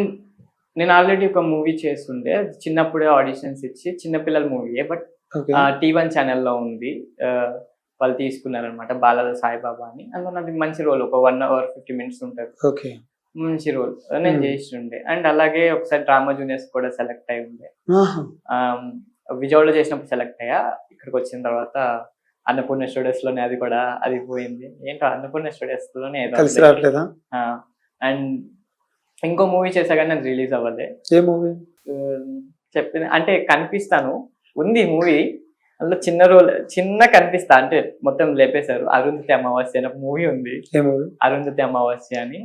నేను ఆల్రెడీ ఒక మూవీ చేస్తుండే, చిన్నప్పుడే ఆడిషన్స్ ఇచ్చి, చిన్నపిల్లల మూవీయే, బట్ T1 ఛానల్లో ఉంది. వాళ్ళు తీసుకున్నారనమాట, బాలాల సాయిబాబా అని. అందులో నాకు మంచి రోల్, ఒక 1 hour 50 minutes ఉంటుంది. ఓకే, మంచి రోల్ నేను చేస్తుండే. అండ్ అలాగే ఒకసారి డ్రామా జూనియర్స్ కూడా సెలెక్ట్ అయి ఉండే. విజయవాడలో చేసినప్పుడు సెలెక్ట్ అయ్యా. ఇక్కడికి వచ్చిన తర్వాత అన్నపూర్ణ స్టూడియోస్ లోనే అది పోయింది. ఏంటో అన్నపూర్ణ స్టూడియోస్ లోనే కలిసి రావట్లేదా? అండ్ ఇంకో మూవీ చేసా కానీ అది రిలీజ్ అవ్వలే. ఏ మూవీ? చెప్పిన అంటే కనిపిస్తాను ఉంది మూవీ, అందులో చిన్న రోల్, చిన్న కనిపిస్తా, అంటే మొత్తం లేపేశారు. అరుంధతి అమావాస్య అని మూవీ ఉంది. అరుంధతి అమావాస్య అని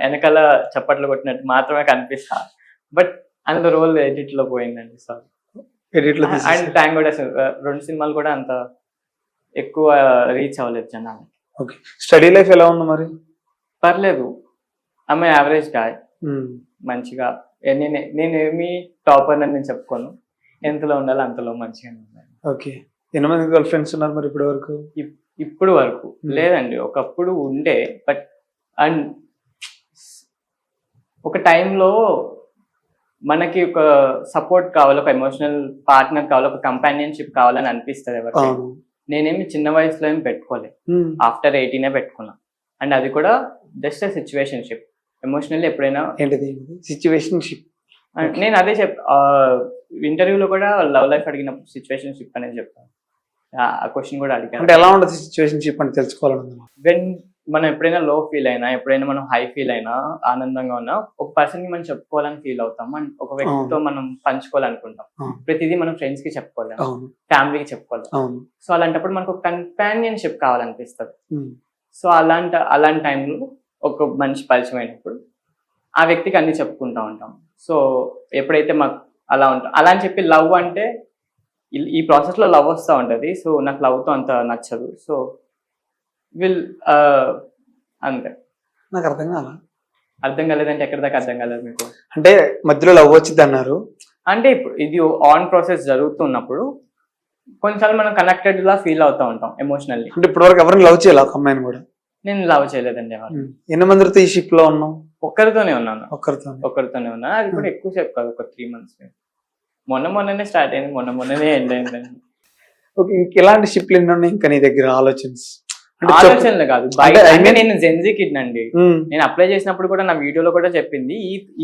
వెనకాల చప్పట్లు కొట్టినట్టు మాత్రమే కనిపిస్తా, బట్ అందులో రోల్ ఎడిట్ లో పోయిందండి. సార్ అండ్ థ్యాంక్ కూడా 2 సినిమాలు కూడా అంత ఎక్కువ రీచ్ అవ్వలేదు జనాలకి. ఓకే, స్టడీ లైఫ్ ఎలా ఉంది మరి? పర్లేదు, ఆమె యావరేజ్ గాయ్, మంచిగా. నేనేమి టాపర్ అని నేను చెప్పుకోను, ఎంతలో ఉండాలో అంతలో మంచిగా ఉండాలి. ఓకే, ఎన్ని మంది గర్ల్ ఫ్రెండ్స్ ఉన్నారు మరి ఇప్పటి వరకు? ఇప్పుడు వరకు లేదండి, ఒకప్పుడు ఉండే, బట్ అండ్ ఒక టైంలో మనకి ఒక సపోర్ట్ కావాలి, ఒక ఎమోషనల్ పార్ట్నర్ కావాలి, ఒక కంపానియన్షిప్ కావాలని అనిపిస్తుంది ఎవరికి. నేనేమి చిన్న వయసులో ఏమి పెట్టుకోలేదు, ఆఫ్టర్ 18 పెట్టుకున్నా. అండ్ అది కూడా జస్ట్ సిచ్యువేషన్షిప్. ఎమోషనల్లీ ఎప్పుడైనా సిచ్యువేషన్షిప్, నేను అదే ఇంటర్వ్యూలో కూడా లవ్ లైఫ్ అడిగినప్పుడు సిచ్యువేషన్షిప్ అనేది చెప్తాను. ఆ క్వశ్చన్ కూడా అడిగాను. అంటే ఎలా ఉంటుంది సిచ్యువేషన్షిప్ అని తెలుసుకోవాలన్నా? వెన్ మనం ఎప్పుడైనా లో ఫీల్ అయినా, ఎప్పుడైనా మనం హై ఫీల్ అయినా, ఆనందంగా ఉన్నా, ఒక పర్సన్ కి మనం చెప్పుకోవాలని ఫీల్ అవుతాం, అండ్ ఒక వ్యక్తితో మనం పంచుకోవాలనుకుంటాం. ప్రతిదీ మనం ఫ్రెండ్స్ కి చెప్పుకోలేము, ఫ్యామిలీకి చెప్పుకోలేము. సో అలాంటప్పుడు మనకు ఒక కంపానియన్షిప్ కావాలనిపిస్తుంది. సో అలాంటి టైంలో ఒక మనిషి పరిచయం అయినప్పుడు ఆ వ్యక్తికి అన్ని చెప్పుకుంటా ఉంటాం. సో ఎప్పుడైతే మాకు అలా ఉంటాం, అలా అని చెప్పి లవ్ అంటే ఈ ప్రాసెస్ లో లవ్ వస్తూ ఉంటది. సో నాకు లవ్ తో అంత నచ్చదు. సో అంతే. నాకు అర్థం కాలేదంటే ఎక్కడి దాకా అర్థం కాలేదు మీకు? అంటే మధ్యలో లవ్ వచ్చింది అన్నారు, అంటే ఇప్పుడు ఇది ఆన్ ప్రాసెస్ జరుగుతున్నప్పుడు కొన్నిసార్లు మనం కనెక్టెడ్ లా ఫీల్ అవుతా ఉంటాం ఎమోషనల్లీ. అంటే ఇప్పటి వరకు ఎవరిని లవ్ చేయాలి? ఒక అమ్మాయిని కూడా నేను లవ్ చేయలేదండి. ఎన్ని మందితో ఈ షిప్ లో ఉన్నాం? ఒక్కరితోనే ఉన్నాను. ఒక్కరితోనే ఉన్నా. అది కూడా ఎక్కువ సేపు కాదు, ఒక 3 months. మొన్ననే స్టార్ట్ అయింది, మొన్ననే ఎండ్ అయిందండి. ఓకే, ఇంకెలాంటి షిప్లు ఎన్ని ఉన్నాయి ఇంకా నీ దగ్గర? ఆలోచనలు కాదు, నేను జెన్జీ కిడ్ అండి. నేను అప్లై చేసినప్పుడు కూడా నా వీడియోలో కూడా చెప్పింది,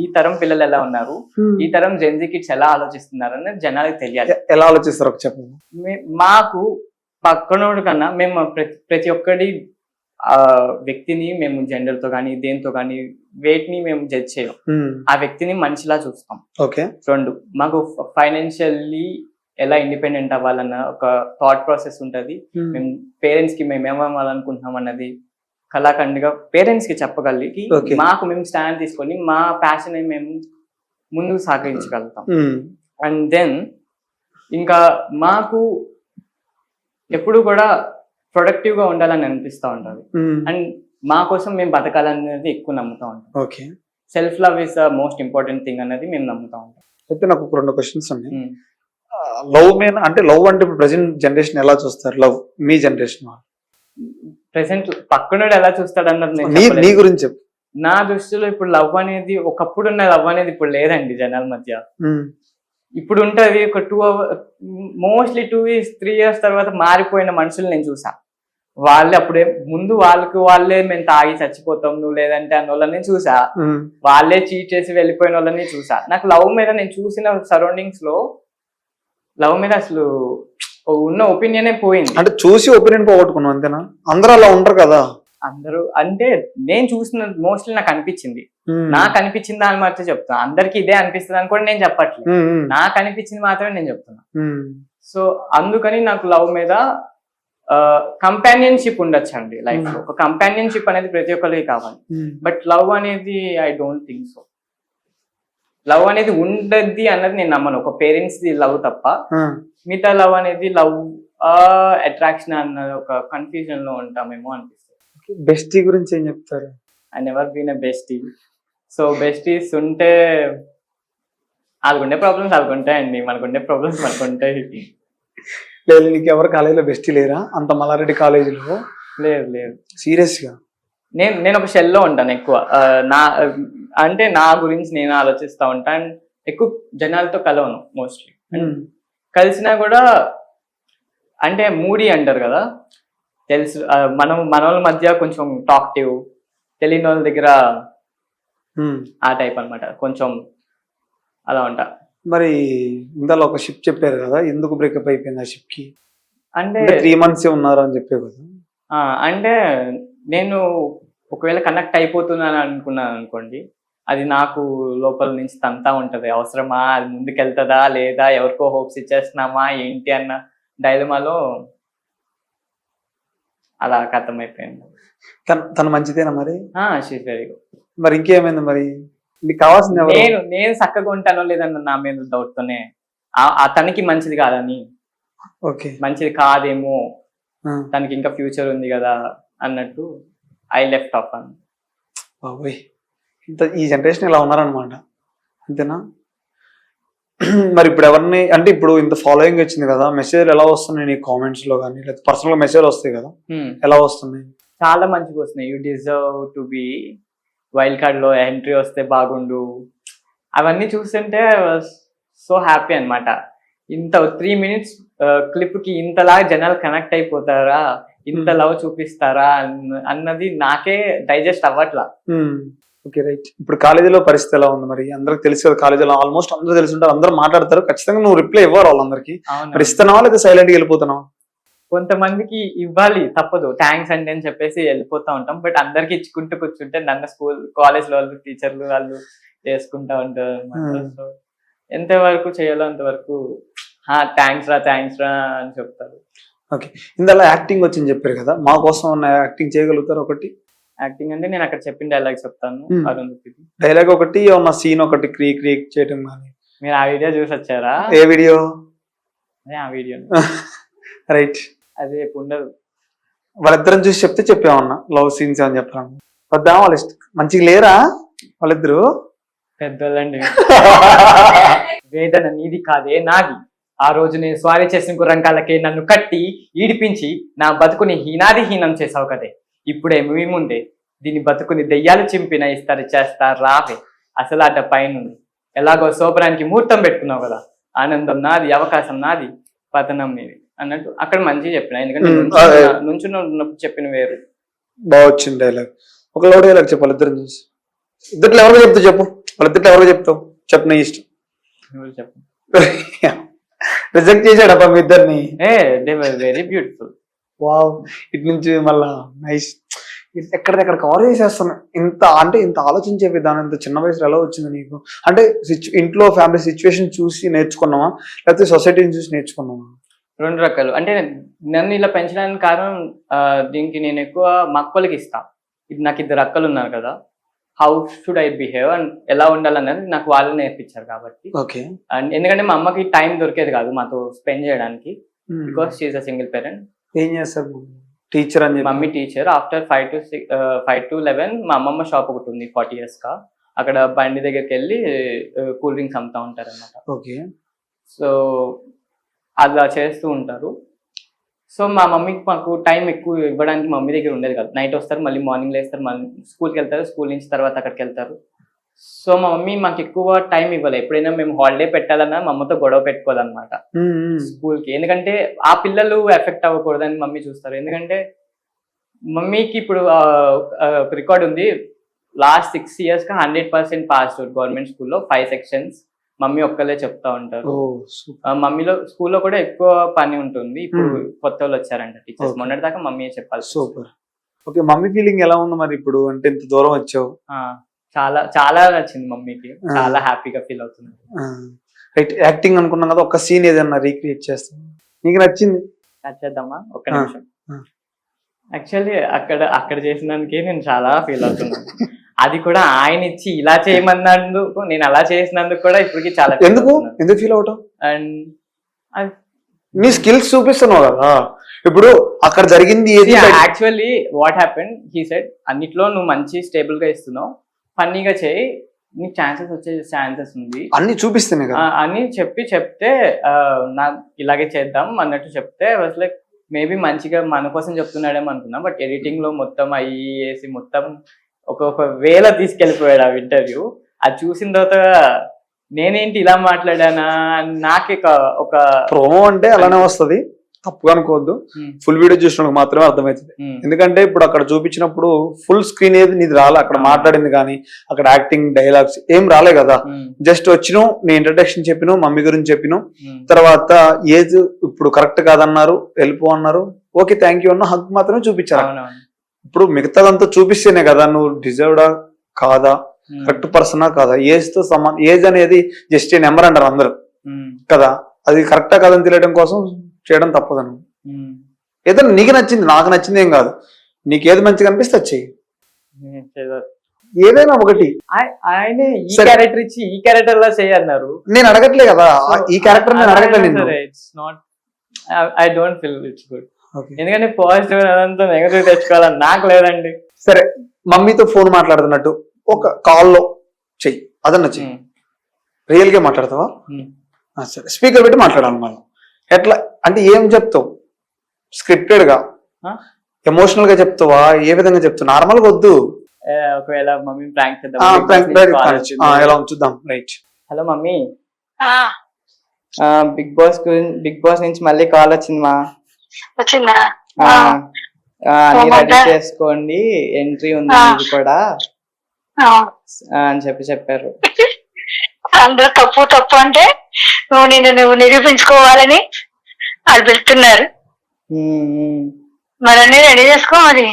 ఈ తరం పిల్లలు ఎలా ఉన్నారు, ఈ తరం జెన్జీ కిడ్స్ ఎలా ఆలోచిస్తున్నారు అనేది జనాలకు తెలియాలి. ఎలా ఆలోచిస్తారు ఒక చెప్పండి. మాకు పక్కనోడు కన్నా మేము ప్రతి ఒక్కటి వ్యక్తిని మేము జెండర్ తో కానీ దేంతో కానీ వేటిని మేము జడ్జ్ చేయం. ఆ వ్యక్తిని మనిషిలా చూస్తాం. ఓకే, 2 మాకు ఫైనాన్షియల్లీ ఎలా ఇండిపెండెంట్ అవ్వాలన్న ఒక థాట్ ప్రాసెస్ ఉంటది. మేము పేరెంట్స్ కి మేము ఏమవ్వాలనుకుంటున్నాం అన్నది కళాఖండిగా పేరెంట్స్ కి చెప్పగలిగి మాకు మేము స్టాండ్ తీసుకొని మా ప్యాషన్ మేము ముందుకు సాగించగలుగుతాం. అండ్ దెన్ ఇంకా మాకు ఎప్పుడు కూడా ప్రొడక్టివ్ గా ఉండాలని అనిపిస్తూ ఉంటది. అండ్ మా కోసం మేము బతకాలనేది ఎక్కువ నమ్ముతా ఉంటాం. Okay, self love is the most important thing అనేది మేము నమ్ముతా ఉంటాం. అయితే నాకు 2 questions ఉన్నాయి. లవ్ అంటే లవ్ అంటే ఇప్పుడు ప్రెసెంట్ జనరేషన్ ఎలా చూస్తారు? లవ్ మీ జనరేషన్ ప్రెసెంట్ పక్కనోడు ఎలా చూస్తాడు అన్నది నీ గురించి చెప్పు. నా దృష్టిలో ఇప్పుడు లవ్ అనేది, ఒకప్పుడు ఉన్న లవ్ అనేది ఇప్పుడు లేదండి జనాల మధ్య. ఇప్పుడు ఉంటది ఒక 2 hours, మోస్ట్లీ 2 years 3 years తర్వాత మారిపోయిన మనుషులు నేను చూసా. వాళ్ళే అప్పుడే ముందు వాళ్ళే మేము తాగి చచ్చిపోతాం నువ్వు లేదంటే అన్న వాళ్ళని చూసా. వాళ్ళే చీట్ చేసి వెళ్ళిపోయిన వాళ్ళని చూసా. నాకు లవ్ మీద నేను చూసిన సరౌండింగ్స్ లో లవ్ మీద అసలు ఉన్న ఒపీనియనే పోయింది. అంటే చూసి ఒపీనియన్ పోగొట్టుకున్నాం అంతేనా? అందరూ అలా ఉండరు కదా. అందరూ అంటే నేను చూసిన మోస్ట్లీ నాకు అనిపించింది దాని మాత్రం చెప్తున్నా. అందరికి ఇదే అనిపిస్తుంది అని కూడా నేను చెప్పట్లేదు, నాకు అనిపించింది మాత్రమే నేను చెప్తున్నా. సో అందుకని నాకు లవ్ మీద కంపానియన్షిప్ ఉండొచ్చండి లైఫ్ లో. ఒక కంపానియన్షిప్ అనేది ప్రతి ఒక్కరికి కావాలి, బట్ లవ్ అనేది I don't think so. Love అనేది ఉండద్ది అన్నది నేను నమ్మను. ఒక పేరెంట్స్ ది లవ్ తప్ప మిగతా లవ్ అనేది లవ్ అట్రాక్షన్ అన్నది ఒక కన్ఫ్యూజన్ లో ఉంటామేమో అనిపిస్తుంది. బెస్టీ గురించి ఏం చెప్తారు? I never been a bestie. So besties ఉంటే వాళ్ళకుండే ప్రాబ్లమ్స్ వాళ్ళకుంటాయండి, మనకుండే ప్రాబ్లమ్స్ మనకుంటాయి. లేదు, నీకు ఎవరు కాలేజీలో బెస్ట్ లేరా అంత మల్లారెడ్డి కాలేజీలో? లేదు లేదు, సీరియస్ గా? నేను ఒక షెల్లో ఉంటాను ఎక్కువ. నా అంటే నా గురించి నేను ఆలోచిస్తూ ఉంటాను. ఎక్కువ జనాలతో కలవను మోస్ట్లీ. కలిసినా కూడా అంటే మూడీ అంటారు కదా, తెలుసు మన వాళ్ళ మధ్య కొంచెం టాక్టివ్, తెలియని వాళ్ళ దగ్గర ఆ టైప్ అన్నమాట, కొంచెం అలా ఉంటా. మరి ఇందులో ఒక షిప్ చెప్పారు కదా, ఎందుకు బ్రేకప్ అయిపోయింది ఆ షిప్ కి? అంటే 3 months ఉన్నారు అని చెప్పారు కదా. అంటే నేను ఒకవేళ కనెక్ట్ అయిపోతున్నాను అనుకున్నాను అనుకోండి, అది నాకు లోపల నుంచి తంతా ఉంటది. అవసరమా, అది ముందుకెళ్తుందా లేదా, ఎవరికో హోప్స్ ఇచ్చేస్తున్నామా ఏంటి అన్న డైలమాలో అలా ఖతం అయిపోయింది. తను మంచిదేనా మరి? She's very good. మరి ఇంకేమైంది మరి? నీకు కావాల్సింది ఎవరు? నేను చక్కగా ఉంటానో లేదన్న నా మీద డౌట్ తోనే తనకి మంచిది కాదని, ఓకే మంచిది కాదేమో, తనకి ఇంకా ఫ్యూచర్ ఉంది కదా అన్నట్టు ఐ లెఫ్ట్ ఆఫ్ అని. బాబోయ్, ఈ జనరేషన్ ఇలా ఉన్నారనమాట, అంతేనా? మరి ఇప్పుడు ఎవరిని అంటే ఇప్పుడు ఇంత ఫాలోయింగ్ వచ్చింది కదా, మెసేజ్ ఎలా వస్తున్నాయి నీ కామెంట్స్ లో కానీ, లేదా పర్సనల్ మెసేజ్ వస్తాయి కదా, ఎలా వస్తున్నాయి? చాలా మంచిగా వస్తున్నాయి. You deserve to B wild card లో ఎంట్రీ వస్తే బాగుండు, అవన్నీ చూస్తుంటే సో హ్యాపీ అన్నమాట. ఇంత 3 minutes క్లిప్ కి ఇంతలా జనాలు కనెక్ట్ అయిపోతారా, ఇంత లవ్ చూపిస్తారా అన్నది నాకే డైజెస్ట్ అవ్వట్లా. Okay right. ఇప్పుడు కాలేజీలో పరిస్థితి ఎలా ఉంది మరి? అందరికి తెలుసు కదా, కాలేజీలో ఆల్మోస్ట్ అందరూ తెలిసి ఉంటారు, అందరూ మాట్లాడతారు, ఖచ్చితంగా నువ్వు రిప్లై ఇవ్వాలి వాళ్ళందరికీ. మరి ఇస్తున్నావా లేదా సైలెంట్ గా వెళ్ళిపోతున్నావా? కొంతమందికి ఇవ్వాలి, తప్పదు, థ్యాంక్స్ అండి అని చెప్పేసి వెళ్ళిపోతా ఉంటాం. బట్ అందరికి ఇచ్చుకుంటూ కూర్చుంటే నన్ను కాలేజ్ లో వాళ్ళు, టీచర్లు వాళ్ళు చేసుకుంటా ఉంటారు అన్నమాట. సో ఎంతవరకు చేయాలో అంతవరకు థ్యాంక్స్ రా అని చెప్తారు. ఓకే, ఇందులో యాక్టింగ్ వచ్చింది చెప్పారు కదా, మా కోసం ఉన్న యాక్టింగ్ చేయగలుగుతారు? ఒకటి యాక్టింగ్ అంటే నేను అక్కడ చెప్పిన డైలాగ్ చెప్తాను. అరుంధతికి డైలాగ్ ఒకటి, ఏమన్నా సీన్ ఒకటి క్రియేట్ చేయడం కానీ. మీరు ఆ వీడియో చూసి వచ్చారా? ఏ వీడియో? అదే ఆ వీడియో. రైట్, అదే ఉండదు. వాళ్ళిద్దరం చూసి చెప్తే చెప్పామన్నా లవ్ సీన్స్ అని చెప్పాను. వద్దా, వాళ్ళు మంచిగా లేరా వాళ్ళిద్దరు? పెద్దోళ్ళండి. వేదన నీది కాదే నాది, ఆ రోజు నేను స్వారీ చేసిన గుర్రంకాలకే నన్ను కట్టి ఈడిపించి నా బతుకుని హీనం చేసావు కదే, ఇప్పుడే మీ ముందే దీని బతుకుని దెయ్యాలు చింపిన ఇస్తారు చేస్తా రావే, అసలు అట పైనుంది ఎలాగో శోభరానికి ముహూర్తం పెట్టుకున్నావు కదా, ఆనందం నాది, అవకాశం నాది, పతనం మీది అన్నట్టు అక్కడ మంచిగా చెప్పిన. ఎందుకంటే నుంచున్నప్పుడు చెప్పిన వేరు. బాగా వచ్చింది డైలాగ్. ఒక లవ్ డైలాగ్ చెప్పు వాళ్ళిద్దరు చూసి. ఇద్దరు ఎవరికో చెప్తావు చెప్పు, వాళ్ళిద్దరు ఎవరికో చెప్తావు చెప్పు, నీ ఇష్టం. చెప్పు. రిజెక్ట్ చేశాడప్ప మీ ఇద్దరిని. They were very beautiful. Wow, ఇటు నుంచి మళ్ళా నైస్. ఎక్కడిదెక్కడ కవర్ చేసేస్తున్నా. ఇంత ఆలోచించే విధానం ఇంత చిన్న వయసులో ఎలా వచ్చింది నీకు? అంటే ఇంట్లో ఫ్యామిలీ సిచ్యువేషన్ చూసి నేర్చుకున్నావా, లేకపోతే సొసైటీని చూసి నేర్చుకున్నావా? 2 రకాలు. అంటే నన్ను ఇలా పెంచడానికి కారణం, దీనికి నేను ఎక్కువ మా అక్కలకి ఇస్తా. నాకు 2 అక్కలు ఉన్నారు కదా, how should I behave and ఎలా ఉండాలన్నది నాకు వాళ్ళు నేర్పించారు కాబట్టి. ఓకే. అండ్ ఎందుకంటే మా అమ్మకి టైం దొరికేది కాదు మాతో స్పెండ్ చేయడానికి, because she's a single parent. ఏం చేస్తారు? టీచర్ అని చెప్పి. Mummy teacher. ఆఫ్టర్ 5 to 11 మా అమ్మమ్మ షాప్ ఒకటి ఉంది 40 years గా, అక్కడ బండి దగ్గరికి వెళ్ళి కూల్ డ్రింక్స్ అమ్ముతా ఉంటారు అన్నమాట. ఓకే. సో అలా చేస్తూ ఉంటారు. సో మా మమ్మీకి మాకు టైం ఎక్కువ ఇవ్వడానికి మమ్మీ దగ్గర ఉండేది కాదు. నైట్ వస్తారు, మళ్ళీ మార్నింగ్ లేస్తారు, మళ్ళీ స్కూల్కి వెళ్తారు, స్కూల్ నుంచి తర్వాత అక్కడికి వెళ్తారు. సో మా మమ్మీ మాకు ఎక్కువ టైం ఇవ్వాలి. ఎప్పుడైనా మేము హాలిడే పెట్టాలన్నా మా అమ్మతో గొడవ పెట్టుకోదన్నమాట స్కూల్కి. ఎందుకంటే ఆ పిల్లలు ఎఫెక్ట్ అవ్వకూడదని మమ్మీ చూస్తారు. ఎందుకంటే మమ్మీకి ఇప్పుడు ఒక రికార్డ్ ఉంది, లాస్ట్ 6 years గా 100% పాస్ అవుట్ గవర్నమెంట్ స్కూల్లో 5 sections మమ్మీ ఒక్కలే చెప్తా ఉంటారు. మమ్మీలో స్కూల్లో కూడా ఎక్కువ పని ఉంటుంది. ఇప్పుడు కొత్త వాళ్ళు వచ్చారంట టీచర్స్, మొన్నటి దాకా మమ్మీ చెప్పాలి. సూపర్. ఓకే, మమ్మీ ఫీలింగ్ ఎలా ఉంది మరి ఇప్పుడు? అంటే ఇంత దూరం వచ్చావు. చాలా చాలా నచ్చింది మమ్మీకి, చాలా హ్యాపీగా ఫీల్ అవుతుంది. రైట్, యాక్టింగ్ అనుకున్నాం కదా, ఒక సీన్ ఏదన్నా రీక్రియేట్ చేస్తాం నీకు నచ్చింది? చేద్దామా? ఒక్క నిమిషం. యాక్చువల్లీ అక్కడ చేసినందుకే నేను చాలా ఫీల్ అవుతున్నాను. అది కూడా ఆయన ఇచ్చి ఇలా చేయమన్నందుకు, నేను అలా చేసినందుకు కూడా ఇప్పటికి చాలా. ఎందుకు ఫీల్ అవుతావు? అండ్ నీ స్కిల్స్ చూపిస్తున్నావు కదా ఇప్పుడు, అక్కడ జరిగింది ఏది? Actually what happened, he said అన్నిట్లో నువ్వు మంచి స్టేబుల్ గా ఇస్తున్నావు, ఫన్నీగా చేయి, నీకు ఛాన్సెస్ వచ్చే ఛాన్సెస్ ఉంది అన్ని చూపిస్తేనే కదా. అని చెప్తే నాకు ఇలాగే చేద్దాం అన్నట్టు చెప్తే వాస్ లైక్ మేబీ మంచిగా మన కోసం చెప్తున్నాడేమో అనుకున్నా. బట్ ఎడిటింగ్ లో మొత్తం అయ్యి వేసి మొత్తం ఒక వేళ తీసుకెళ్ళిపోయాడు ఆ ఇంటర్వ్యూ. అది చూసిన తర్వాత నేనేంటి ఇలా మాట్లాడానా నాకే ఒక ప్రోమో అంటే అలానే వస్తది, తప్పుగా అనుకోవద్దు. ఫుల్ వీడియో చూసినప్పుడు మాత్రమే అర్థమవుతుంది. ఎందుకంటే ఇప్పుడు అక్కడ చూపించినప్పుడు ఫుల్ స్క్రీన్ ఏది నీది రాలే, అక్కడ మాట్లాడింది కానీ అక్కడ యాక్టింగ్ డైలాగ్స్ ఏం రాలే కదా. జస్ట్ వచ్చినావు, నీ ఇంట్రడక్షన్ చెప్పినావు, మమ్మీ గురించి చెప్పినావు, తర్వాత ఏజ్ ఇప్పుడు కరెక్ట్ కాదన్నారు, వెళ్ళిపో అన్నారు, ఓకే థ్యాంక్ యూ అన్న హక్ మాత్రమే చూపించారు. ఇప్పుడు మిగతాదంతా చూపిస్తేనే కదా నువ్వు డిజర్వ్డా కాదా, కరెక్ట్ పర్సనా కాదా. ఏజ్ తో సమానం, ఏజ్ అనేది జస్ట్ ఏ నెంబర్ అంటారు అందరు కదా, అది కరెక్టా కాదని తెలియడం కోసం చేయడం తప్పదను. ఏదైనా నీకు నచ్చింది, నాకు నచ్చింది ఏం కాదు, నీకు ఏది మంచిగా అనిపిస్తే చెయ్యి, ఏదైనా ఒకటి. ఆయన ఈ క్యారెక్టర్ ఇచ్చి ఈ క్యారెక్టర్ లా చేయన్నారు. నేను అడగట్లే కదా ఈ క్యారెక్టర్, నేను అడగట్లేదు. It's not, I don't feel it's good. ఎందుకంటే పాజిటివ్ అదంతా నెగటివ్ తెచ్చుకోవాలని నాకు లేదండి. సరే, మమ్మీతో ఫోన్ మాట్లాడుతున్నట్టు ఒక కాల్లో చెయ్యి, అదన్నా చెయ్యి. రియల్ గా మాట్లాడతావా? సరే, స్పీకర్ పెట్టి మాట్లాడాలి మనం. ఎట్లా అంటే ఏం చెప్తావు? స్క్రిప్టెడ్ గా, ఎమోషనల్ గా చెప్తావా, ఏ విధంగా చెప్తావు? నార్మల్ గా వద్దు. ఒకవేళ మమ్మీ ప్రాంక్ చేద్దాం, ఎలా చూద్దాం. Right. Hello mummy, Bigg Boss నుంచి మళ్ళీ కాల్ వచ్చింది మా. వచ్చిందా? అన్ని రెడీ చేసుకోండి, ఎంట్రీ ఉంది ఇది కూడా అని చెప్పారు. అందరూ తప్పు అంటే నువ్వు నిరూపించుకోవాలని వాళ్ళు వెళ్తున్నారు. మరి అన్ని రెడీ చేసుకో. మరి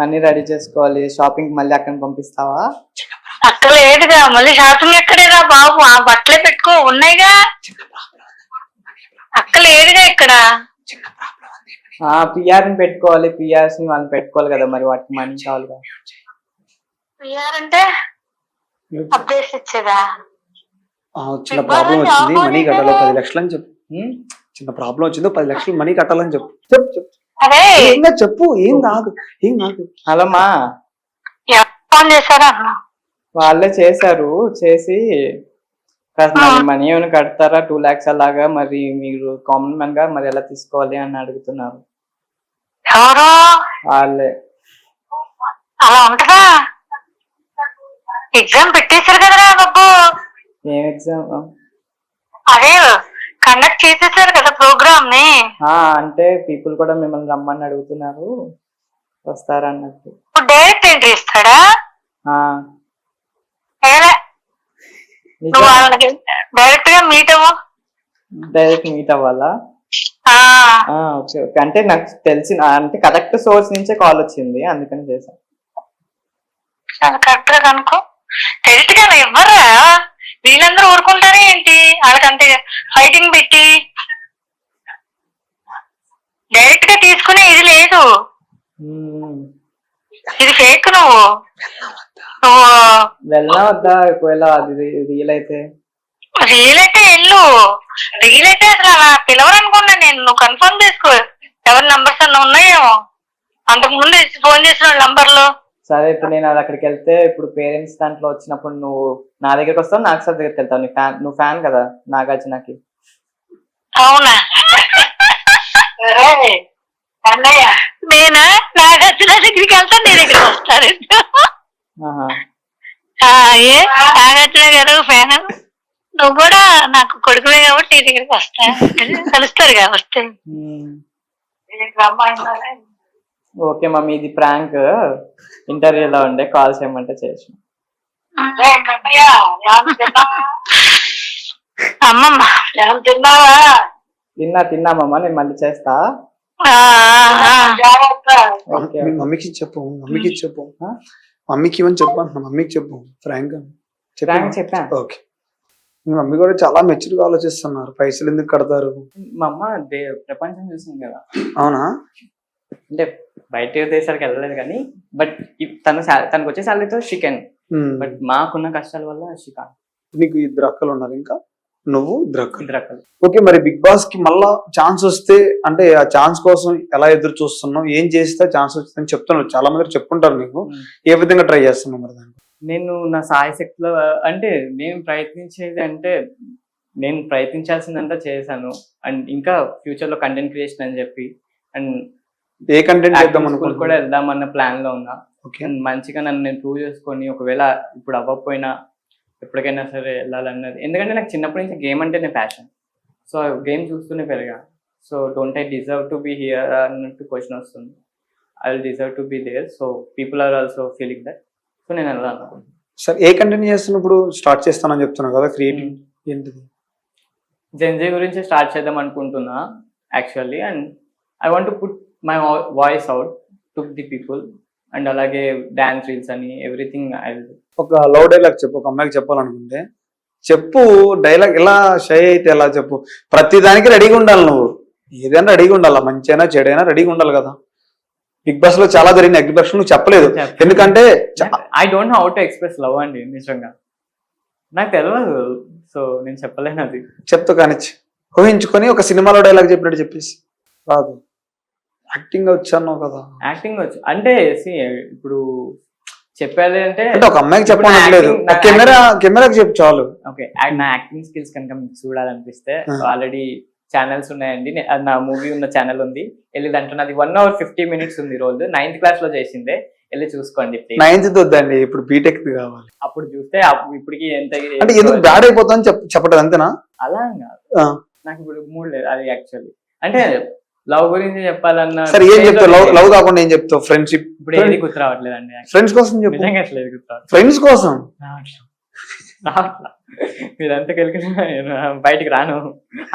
అన్ని రెడీ చేసుకోవాలి. షాపింగ్ మళ్ళీ అక్కడ పంపిస్తావా? అక్కడ లేదుగా, మళ్ళీ షాపింగ్ ఎక్కడేరా బాబు, ఆ బట్టలే పెట్టుకో, ఉన్నాయిగా. అక్క లేదుగా ఇక్కడ. పిఆర్ ని పెట్టుకోవాలి, పిఆర్స్ ని వాళ్ళని పెట్టుకోవాలి కదా, మరి వాటికి మనీ కావాలిగా. పిఆర్ అంటే అప్డేట్స్ ఇచ్చేదా? చిన్న ప్రాబ్లం వచ్చింది, మనీ కట్టాలి 10 లక్షలు అని చెప్పు. చిన్న ప్రాబ్లం వచ్చిందో 10 లక్షలు మనీ కట్టాలని చెప్పు. చెప్పు. ఏం కాదు. హలో మా, ఫోన్ చేశారా? వాళ్ళే చేశారు. చేసి మనీ ఏమైనా కడతారా 2 lakhs అలాగా, మరి మీరు కామన్ మ్యాన్ గా మరి ఎలా తీసుకోవాలి అని అడుగుతున్నారు. ఎవరు? వాళ్ళే. అలా ఉంటదా? ఎగ్జామ్ పెట్టేశారు కదరా బాబు. ఏం ఎగ్జామ్? అదే కండక్ట్ చేసేసారు కదా ప్రోగ్రామ్ ని. అంటే పీపుల్ కూడా మిమ్మల్ని రమ్మని అడుగుతున్నారు, వస్తారా అన్నట్టు. డైరెక్ట్ ఎంట్రీ ఇస్తాడా? డైరెక్ట్ గా మీట్ అవ్వాలా? Okay okay. అంటే నాకు తెలిసిన, అంటే కరెక్ట్ సోర్స్ నుంచే కాల్ వచ్చింది, అందుకని చేశాను. కరెక్ట్ గా కనుకో. డైరెక్ట్ గా ఇవ్వరా? వీళ్ళందరూ ఊరుకుంటారా ఏంటి? వాళ్ళకంతే ఫైటింగ్ పెట్టి డైరెక్ట్ గా తీసుకునే ఇది లేదు, ఇది ఫేక్. నువ్వు వెళ్ళా వద్దా? ఒకవేళ అది రియల్ అయితే వెళ్ళు. రియల్ అయితే అసలు అలా పిలవరనుకున్నా నేను. నువ్వు కన్ఫర్మ్ చేసుకో, ఎవరి నంబర్స్ అన్న ఉన్నాయేమో అంతకు ముందు ఫోన్ చేసిన నంబర్లు. సరే, ఇప్పుడు నేను అది అక్కడికి వెళ్తే, ఇప్పుడు పేరెంట్స్ దాంట్లో వచ్చినప్పుడు నువ్వు నా దగ్గరకు వస్తావు, నాకు సార్ దగ్గరికి వెళ్తావు. నువ్వు ఫ్యాన్ కదా నాగార్జునకి. అవునా? నేనా నాగార్జున దగ్గరికి వెళ్తాను, నీ దగ్గరికి వస్తాను. నాగార్జున గారు ఫ్యాన్, నువ్వు కూడా నాకు కొడుకువే కాబట్టి నీ దగ్గరికి వస్తా, కలుస్తారు కాబట్టి. ఓకే మమ్మీ, ఇది ప్రాంక్. ఇంటర్వ్యూలో ఉండే కాల్ చేయమంటే చేసి. అమ్మమ్మ తిన్నావా? తిన్నామమ్మా, నేను మళ్ళీ చేస్తా. మమ్మీకి చెప్పు, మమ్మీకి ఇవన్నీ చెప్పు అంటున్నా. మమ్మీకి చెప్పు ఫ్రాంక్ చెప్పాను. ఓకే, మీ మమ్మీ కూడా చాలా మెచ్యూర్గా ఆలోచిస్తున్నారు. పైసలు ఎందుకు కడతారు? మా అమ్మ ప్రపంచం చూసింది కదా. అవునా? అంటే బయట దేశాలకు వెళ్ళలేదు కానీ, బట్ తనకు వచ్చే శాలరీతో చికెన్, బట్ మాకున్న కష్టాల వల్ల చికెన్. నీకు 2 అక్కలు ఉన్నారు, ఇంకా నువ్వు 2 అక్కలు. ఓకే, మరి బిగ్ బాస్ కి మళ్ళా ఛాన్స్ వస్తే, అంటే ఆ ఛాన్స్ కోసం ఎలా ఎదురు చూస్తున్నావు? ఏం చేస్తే ఛాన్స్ వస్తుందని చెప్తున్నావు, చాలా మంది చెప్పుకుంటారు నీకు. ఏ విధంగా ట్రై చేస్తున్నావు మరి దాన్ని? నేను నా సాయశక్తిలో అంటే నేను ప్రయత్నించేది అంటే నేను ప్రయత్నించాల్సిందంతా చేశాను. అండ్ ఇంకా ఫ్యూచర్ లో కంటెంట్ క్రియేషన్ అని చెప్పి అండ్ ఏ కంటెంట్ చేద్దాం స్కూల్ కూడా అనుకుంటున్నా? వెళ్దామన్న ప్లాన్ లో ఉన్నా. ఓకే. అండ్ మంచిగా నన్ను నేను ప్రూవ్ చేసుకొని ఒకవేళ ఇప్పుడు అవ్వకపోయినా ఎప్పటికైనా సరే వెళ్ళాలన్నది. ఎందుకంటే నాకు చిన్నప్పటి నుంచి గేమ్ అంటేనే ప్యాషన్. సో గేమ్ చూస్తూనే పెరిగా. So don't I deserve to be here అన్నట్టు క్వశ్చన్ వస్తుంది. I will deserve to be there. So people are also feeling that. So నేను వెళ్ళాలనుకుంటున్నాను. సరే, ఏ కంటెంట్ చేస్తున్నప్పుడు స్టార్ట్ చేస్తానని చెప్తున్నావు కదా, క్రియేటివ్ ఏంటిది? జెన్జీ గురించి స్టార్ట్ చేద్దాం అనుకుంటున్నా actually. And I want to put my voice out to the people. And అలాగే డాన్స్ రీల్స్ అని ఎవ్రీథింగ్ ఐ విల్ డూ. ఒక లవ్ డైలాగ్ చెప్పు, ఒక అమ్మాయికి చెప్పాలనుకుంటే చెప్పు. డైలాగ్ ఎలా షై అయితే ఎలా చెప్పు. ప్రతి దానికి రెడీగా ఉండాలి నువ్వు. ఏదైనా రెడీగా ఉండాలా, మంచైనా చెడైనా రెడీగా ఉండాలి కదా. బిగ్ బాస్ లో చాలా జరిగిన ఎగ్జిబిషన్ నువ్వు చెప్పలేదు, ఎందుకంటే I don't know how to express love అండి నిజంగా. నాకు తెలియదు. సో నేను చెప్పలేను అది. చెప్తా కానీ ఊహించుకొని ఒక సినిమాలో డైలాగ్ చెప్పినట్టు చెప్పేసి రాదు. యాక్టింగ్ వచ్చాను కదా. యాక్టింగ్ వచ్చు అంటే see, ఇప్పుడు చెప్పాలి అంటే అంటే ఒక అమ్మాయికి చెప్పనట్లేదు, కెమెరాకి చెప్పు చాలు. ఓకే. నా యాక్టింగ్ స్కిల్స్ కనుక మీకు చూడాలనిపిస్తే Hmm. ఆల్రెడీ ఛానల్స్ ఉన్నాయండి. నా మూవీ ఉన్న ఛానల్ ఉంది, వెళ్ళి దాంట్లో నాది 1 hour 50 minutes ఉంది రోజు. 9th class లో చేసిందే, వెళ్ళి చూసుకోండి please. 9th వద్దండి, ఇప్పుడు బీటెక్ కావాలి. అప్పుడు చూస్తే ఇప్పటికి ఎంత అంటే ఎందుకు బ్యాడ్ అయిపోతుందని చెప్పటం అంతేనా? అలా కాదు. ఆ. నాకు ఇప్పుడు మూడ్ లేదు అది యాక్చువల్లీ. అంటే లవ్ గురించి చెప్పాలన్నా సరే, ఏం చెప్తావు? లవ్ కాకుండా ఏం చెప్తావు? ఫ్రెండ్షిప్. ఇప్పుడు ఏది గుర్తు రావట్లేదండి. ఫ్రెండ్స్ కోసం చెప్పు. నిజంగా అసలు ఏది గుర్తు రావట్లేదు. ఫ్రెండ్స్ కోసం రావట్లా. మీరంతా కలిగి బయటికి రాను,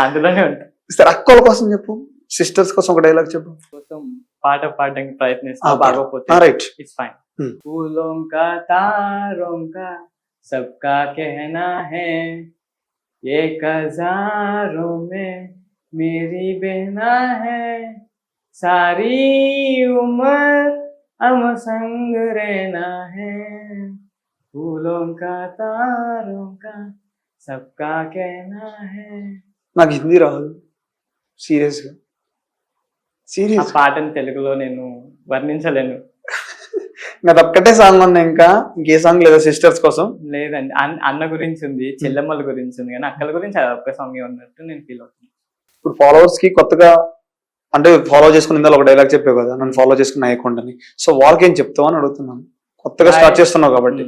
అందులోనే ఉంటా. సరే, అక్కల కోసం చెప్పు. సిస్టర్స్ కోసం ఒక డైలాగ్ చెప్పు. కోసం పాట పాడడానికి ప్రయత్నిస్తా. పాడు. బాగోపోతే రైట్. It's fine. Hmm. फूलों का तारों का सबका कहना है, एक हजारों में मेरी बहना है, सारी उम्र हम संग रहना है, फूलों का तारों का सबका कहना है. నాకు హిందీ రాదు సీరియస్ గా. ఆ సీరియస్ పాటను తెలుగులో నేను వర్ణించలేను. నాకు ఒక్కటే సాంగ్ ఉంది, ఇంకా ఇంకే సాంగ్ లేదా సిస్టర్స్ కోసం? లేదండి. అన్న గురించి ఉంది, చెల్లెమ్మల గురించి ఉంది, కానీ అక్కల గురించి అది ఒక్క సాంగ్ ఉన్నట్టు నేను ఫీల్ అవుతున్నాను. ఇప్పుడు ఫాలోవర్స్ కి కొత్తగా అంటే ఫాలో చేసుకుని ఇందాక ఒక డైలాగ్ చెప్పావు కదా, నన్ను ఫాలో చేసుకున్న అకౌంట్ అని. సో వాళ్ళకి ఏం చెప్తావు అని అడుగుతున్నాను, కొత్తగా స్టార్ట్ చేస్తున్నావు కాబట్టి.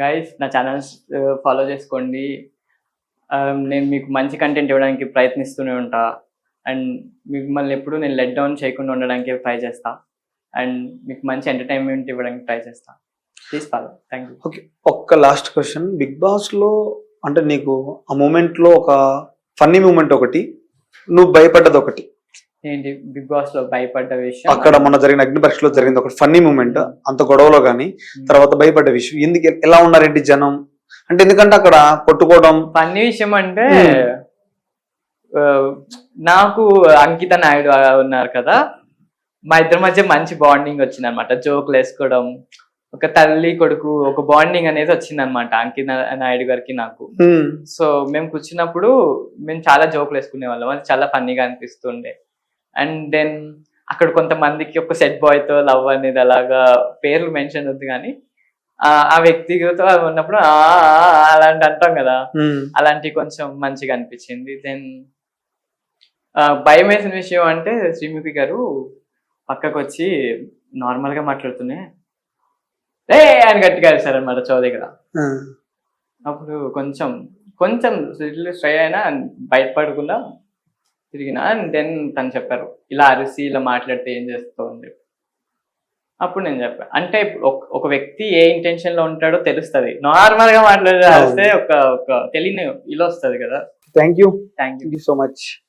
గైస్, నా ఛానల్స్ ఫాలో చేసుకోండి. నేను మీకు మంచి కంటెంట్ ఇవ్వడానికి ప్రయత్నిస్తూనే ఉంటా. అండ్ మిమ్మల్ని ఎప్పుడు నేను లెట్ డౌన్ చేయకుండా ఉండడానికి ట్రై చేస్తా. అండ్ మీకు మంచి ఎంటర్టైన్మెంట్ ఇవ్వడానికి ట్రై చేస్తా. Please follow. Thank you. Okay, ఒక్క లాస్ట్ క్వశ్చన్. బిగ్ బాస్ లో అంటే నీకు ఆ మూమెంట్ లో ఒక ఫన్నీ మూమెంట్ ఒకటి, నువ్వు భయపడ్డది ఒకటి, ఏంటి బిగ్ బాస్ లో భయపడ్డ విషయం? అక్కడ మొన్న జరిగిన అగ్ని పరీక్షలో జరిగింది ఒకటి ఫన్నీ మూమెంట్, అంత గొడవలో గానీ తర్వాత భయపడ్డ విషయం. ఎందుకు, ఎలా ఉన్నారేంటి జనం అంటే? ఎందుకంటే అక్కడ కొట్టుకోవడం. ఫన్నీ విషయం అంటే నాకు అంకిత నాయుడు ఉన్నారు కదా, మా ఇద్దరి మధ్య మంచి బాండింగ్ వచ్చింది అనమాట. జోకులు వేసుకోవడం, ఒక తల్లి కొడుకు ఒక బాండింగ్ అనేది వచ్చింది అనమాట అంకిత నాయుడు గారికి నాకు. సో మేము కూర్చున్నప్పుడు మేము చాలా జోకులు వేసుకునే వాళ్ళం, అది చాలా ఫన్నీగా అనిపిస్తుండే. అండ్ దెన్ అక్కడ కొంతమందికి ఒక సెట్ బాయ్ తో లవ్ అనేది అలాగా పేర్లు మెన్షన్ వద్దు కానీ ఆ వ్యక్తితో ఉన్నప్పుడు అలాంటి అంటాం కదా, అలాంటి కొంచెం మంచిగా అనిపించింది. దెన్ భయం వేసిన విషయం అంటే శ్రీముఖి గారు పక్కకు వచ్చి నార్మల్ గా మాట్లాడుతూనే అని గట్టిగా అరిశారనమాట చౌ దగ్గర. అప్పుడు కొంచెం కొంచెం స్ట్రై అయినా బయటపడకుండా తిరిగినా. అండ్ దెన్ తను చెప్పారు, ఇలా అరిసి ఇలా మాట్లాడితే ఏం చేస్తావు అని చెప్పి. అప్పుడు నేను చెప్పాను, అంటే ఒక వ్యక్తి ఏ ఇంటెన్షన్ లో ఉంటాడో తెలుస్తుంది. నార్మల్ గా మాట్లాడితే ఒక తెలియని ఇలా వస్తుంది కదా. Thank you thank you so much.